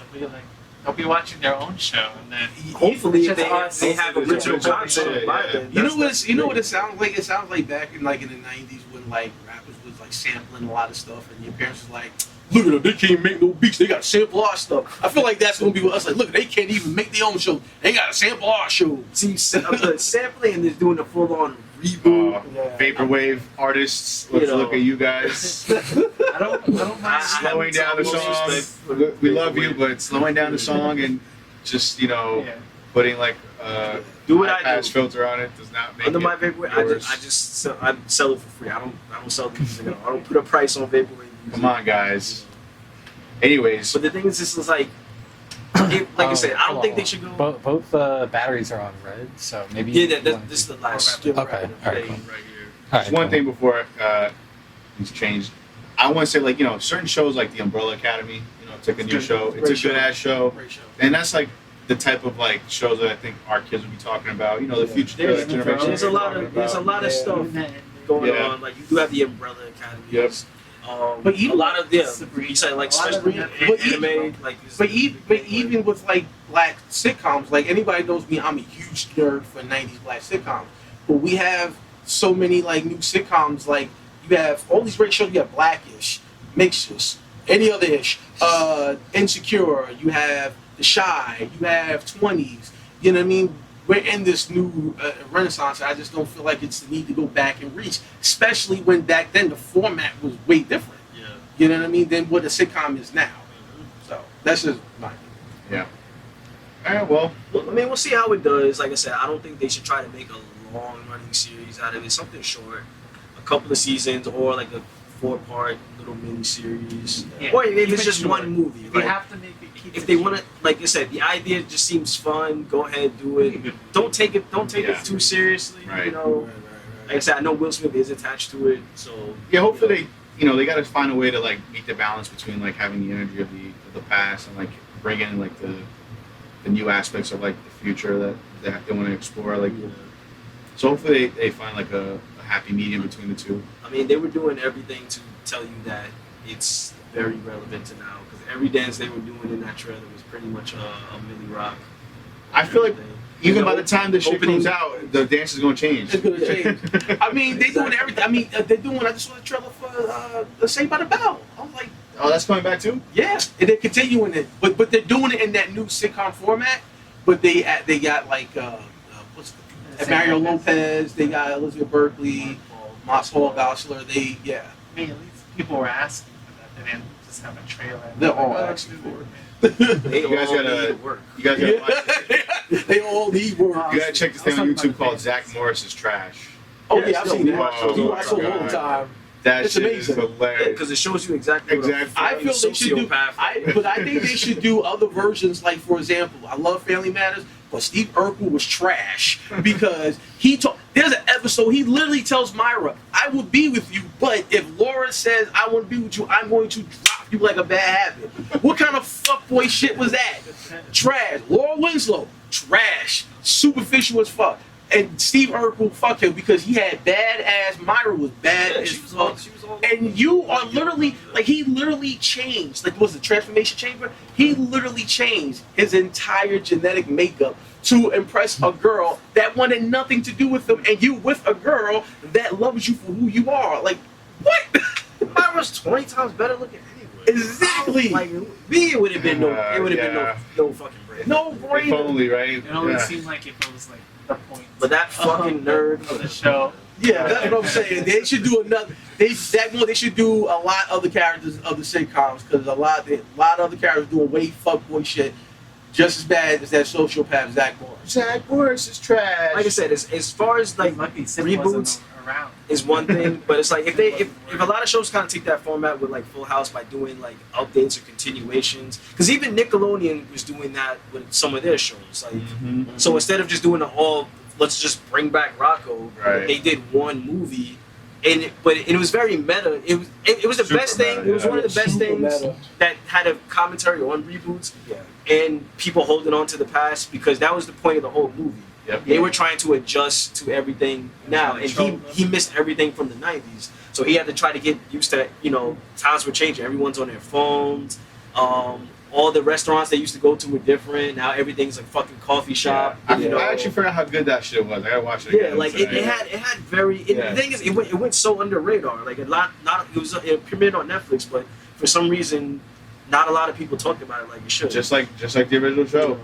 They'll be watching their own show, and then hopefully It's they, just us. they have original Original content shit, by yeah. then. you know That's- what that's you know the what thing. it sounds like? It sounds like back in the 90s when like rappers was like sampling a lot of stuff, and your parents was like, "Look at them, they can't make no beats. They got to sample our stuff." I feel like that's gonna be with us. Like, look, they can't even make their own show. They got to sample our show. See, sampling and just doing a full-on reboot. Yeah. Vaporwave artists. Let's You know. look at you guys. I don't mind. I have Slowing down the utmost song. respect for We love you, Vaporwave. but slowing down the song and just, you know, Yeah. putting like Do what I pass do. filter on it does not make Under it my Vaporwave, yours. I sell it for free. I don't sell the music at all. I don't put a price on Vaporwave music. Come on, guys. Anyways, But the thing is, this is like I said, I don't think they should go. Both batteries are on red, so maybe. Yeah, you wanna this is do- the last. Okay, all right, They- cool. right here. All Just right, one cool. thing before things changed. I want to say, like, you know, certain shows like the Umbrella Academy, you know, it's like a new Good. show. It's Great a good ass show. Great show. And that's like the type of like shows that I think our kids will be talking about. You know, the Yeah. future There's, generation. there's a lot of Yeah. stuff going Yeah. on. Like you do have the Umbrella Academy. Yep. But even a lot of them. Sabrina, You say like a lot of especially them- but anime. Like But even with like black sitcoms, like anybody knows me, I'm a huge nerd for 90s black sitcoms. But we have so many like new sitcoms. Like you have all these great shows. You have Blackish, Mixes, any other ish, Insecure. You have The Shy. You have 20s. You know what I mean? We're in this new renaissance. I just don't feel like it's the need to go back and reach, especially when back then the format was way different. yeah. You know what I mean? Than what a sitcom is now. So that's just my opinion. All right, well, Well, I mean, we'll see how it does. Like I said, I don't think they should try to make a long-running series out of it. Something short, a couple of seasons, or like a 4-part little mini-series, Yeah. or if Keep it's it just short. one movie. They Like, have to make it. Keep if it they short. want to, like I said, the idea just seems fun. Go ahead, do it. Don't take it Yeah. too seriously. Right. You know, like I said, I know Will Smith is attached to it, so yeah, hopefully they got to find a way to like meet the balance between like having the energy of the past and like bring in like the new aspects of like the future that they want to explore. Like, so hopefully they find like a happy medium between the two. I mean, they were doing everything to tell you that it's very relevant to now because every dance they were doing in that trailer was pretty much a Millie Rock. I feel like Everything. even by the time the shit Opening- comes out, the dance is gonna change. It's gonna change. I mean, they doing everything. I mean, they're doing. I just saw the trailer for the Saved by the Bell. I was like, Oh, that's coming back too. yeah, and they're continuing it, but they're doing it in that new sitcom format. But they got like what's the Mario Lopez. They got Elizabeth Berkley. Moss Hall Bachelor. They I mean, at least people were asking for that. They didn't just have a trailer. They're all let's asking do for it. They You guys all gotta- need work. You guys gotta watch they all need work. You gotta check this thing on YouTube called Zach Morris's Trash. Oh Yeah, yeah, I've still, seen we that. watch those We all watch the those all time. the time. That It's shit amazing. is hilarious. Because it shows you exactly. Exactly. I feel they should do. But I think they should do other versions. Like for example, I love Family Matters, but Steve Urkel was trash because he told. There's an episode he literally tells Myra, "I will be with you, but if Laura says I want to be with you, I'm going to drop you like a bad habit." What kind of fuckboy shit was that? Trash. Laura Winslow, trash. Superficial as fuck. And Steve Urkel, fuck him because he had bad ass. Myra was bad as fuck. And you are literally, like, he literally changed. Like, was the transformation chamber? He literally changed his entire genetic makeup to impress a girl that wanted nothing to do with him, and you with a girl that loves you for who you are. Like, what? Myra's 20 times better looking anyway. Exactly. Like me, it would have been no. It would have Yeah. been no fucking brain. No If brainer. only, right? It only Yeah. seemed like if it was like the point. But that fucking nerd of the show. Yeah, that's what I'm saying. They should do another. They should do a lot of the characters of the sitcoms because a lot of the characters doing way fuckboy shit, just as bad as that sociopath Zach Morris. Zach Morris is trash. Like I said, as far as like Lucky Sid reboots wasn't around. is one thing, but it's like if a lot of shows kind of take that format with like Full House by doing like updates or continuations, because even Nickelodeon was doing that with some of their shows. Like, so instead of just doing it all, let's just bring back Rocco. Right. They did one movie, and it was very meta. It was the Super best thing. meta, It was yeah. one of the best Super things meta. that had a commentary on reboots Yeah. and people holding on to the past, because that was the point of the whole movie. Yep. They were trying to adjust to everything now, and he missed everything from the 90s. So he had to try to get used to, times were changing. Everyone's on their phones. All the restaurants they used to go to were different. Now everything's like fucking coffee shop. I you know. actually forgot how good that shit was. I gotta watch it Yeah, again. like it had very. Yeah. The thing is, it went so under radar. Like it premiered on Netflix, but for some reason, not a lot of people talked about it like it should. just like the original show.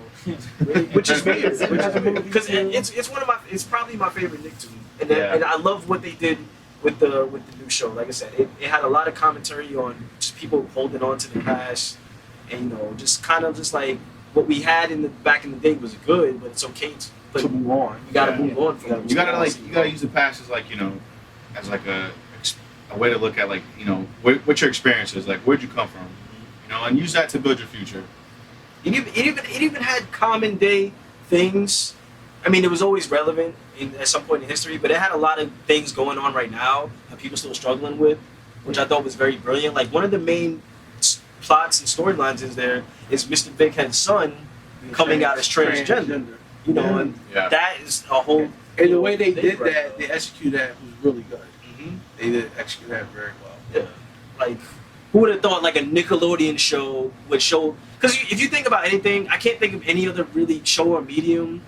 Which is weird, because it's probably my favorite Nicktoon, and Yeah. and I love what they did with the new show. Like I said, it had a lot of commentary on just people holding on to the past, and just kind of just like what we had back in the day was good, but it's okay to move on. You gotta Yeah. move on from it. You gotta use the past as like as like a way to look at like what your experience is like. Where'd you come from? And use that to build your future. It even had common day things. I mean, it was always relevant at some point in history, but it had a lot of things going on right now that people still struggling with, which I thought was very brilliant. Like one of the main plots and storylines is Mr. Big Head's son coming out as transgender. And Yeah. that is a whole. And the way they thing did right that, now. they executed that was really good. Mhm. They did execute that very well. Yeah. Like, who would have thought like a Nickelodeon show would show? Because if you think about anything, I can't think of any other really show or medium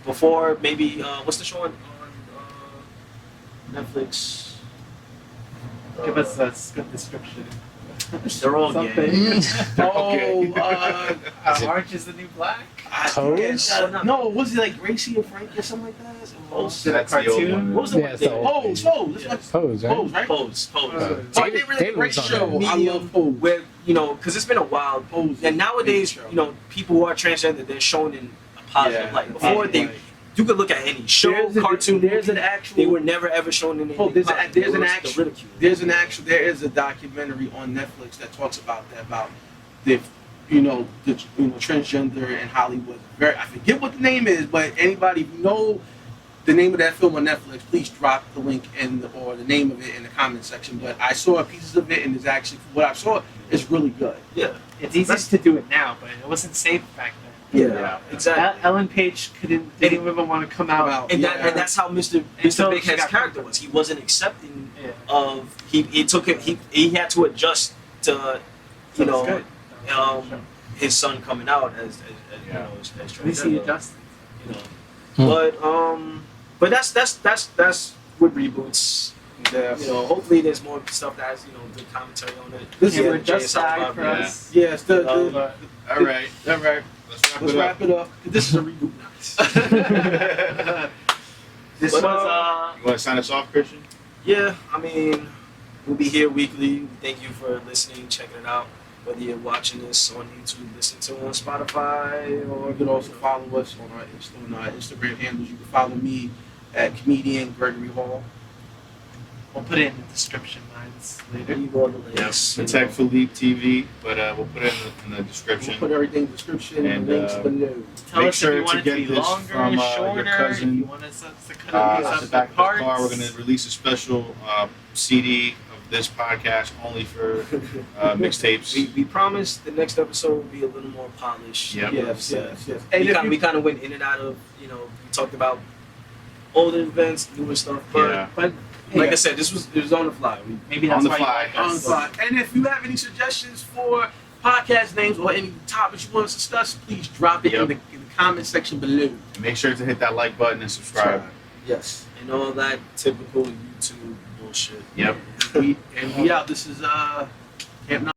before maybe what's the show on Netflix? Give us a good description. They're all gay. Okay. Orange is the New Black. Pose? No, was it like Gracie and Frankie or something like that? Is it a That's the old cartoon? one. What was the Yeah, one it's the thing? old- Pose. That's like Pose, right? Pose, right? Pose. So David- they really David great was on show. it. I love Pose. Where because it's been a while. Pose. And nowadays, Great show. people who are transgender, they're shown in a positive Yeah. light. Before you could look at any show, cartoon, There's an movie, actual. they were never ever shown in anything. Oh, there's positive. an It was actual. the ridicule. There is a documentary on Netflix that talks about that, about the transgender in Hollywood. I forget what the name is, but anybody who know the name of that film on Netflix, please drop the link or the name of it in the comment section. But I saw pieces of it, and it's actually what I saw is really good. Yeah. It's easy to do it now, but it wasn't safe back then. Yeah. Exactly. Ellen Page didn't even want to come out. And that's how Mr. Until Big she Head's got character pregnant. was. He wasn't accepting Yeah. of he had to adjust to So that's good. his son coming out as At least he transgender. adjusted. But that's with reboots. Yeah. Hopefully there's more stuff that has good commentary on it. This Can is we just JSL die about for that. us? Yes, All right. let's wrap it up. This is a reboot now. This But, was You want to sign us off, Christian? yeah, I mean, we'll be here weekly. Thank you for listening, checking it out. Whether you're watching this on YouTube, listening to it on Spotify, or You can also follow us on our Instagram handles. You can follow me at comedian Gregory Hall. We'll put it in the description lines later. leave all the links. Protect Philippe TV, but we'll put it in the description. We'll put everything in the description and And, links below. Tell Make us sure if you to want it to get be this longer, from, your shorter, cousin. if you want us to cut these At up the in back of the parts. car, we're going to release a special CD of this podcast only for mixtapes. We promise the next episode will be a little more polished. Yep. Yes. And We kind of went in and out of, we talked about older events, newer stuff, but But like I said, it was on the fly. Maybe that's On the why you fly. like on us. the fly. And if you have any suggestions for podcast names or any topics you want us to discuss, please drop it in the comment section below. And make sure to hit that like button and subscribe. Yes. And all that typical YouTube bullshit. Yep. We out. This is Camp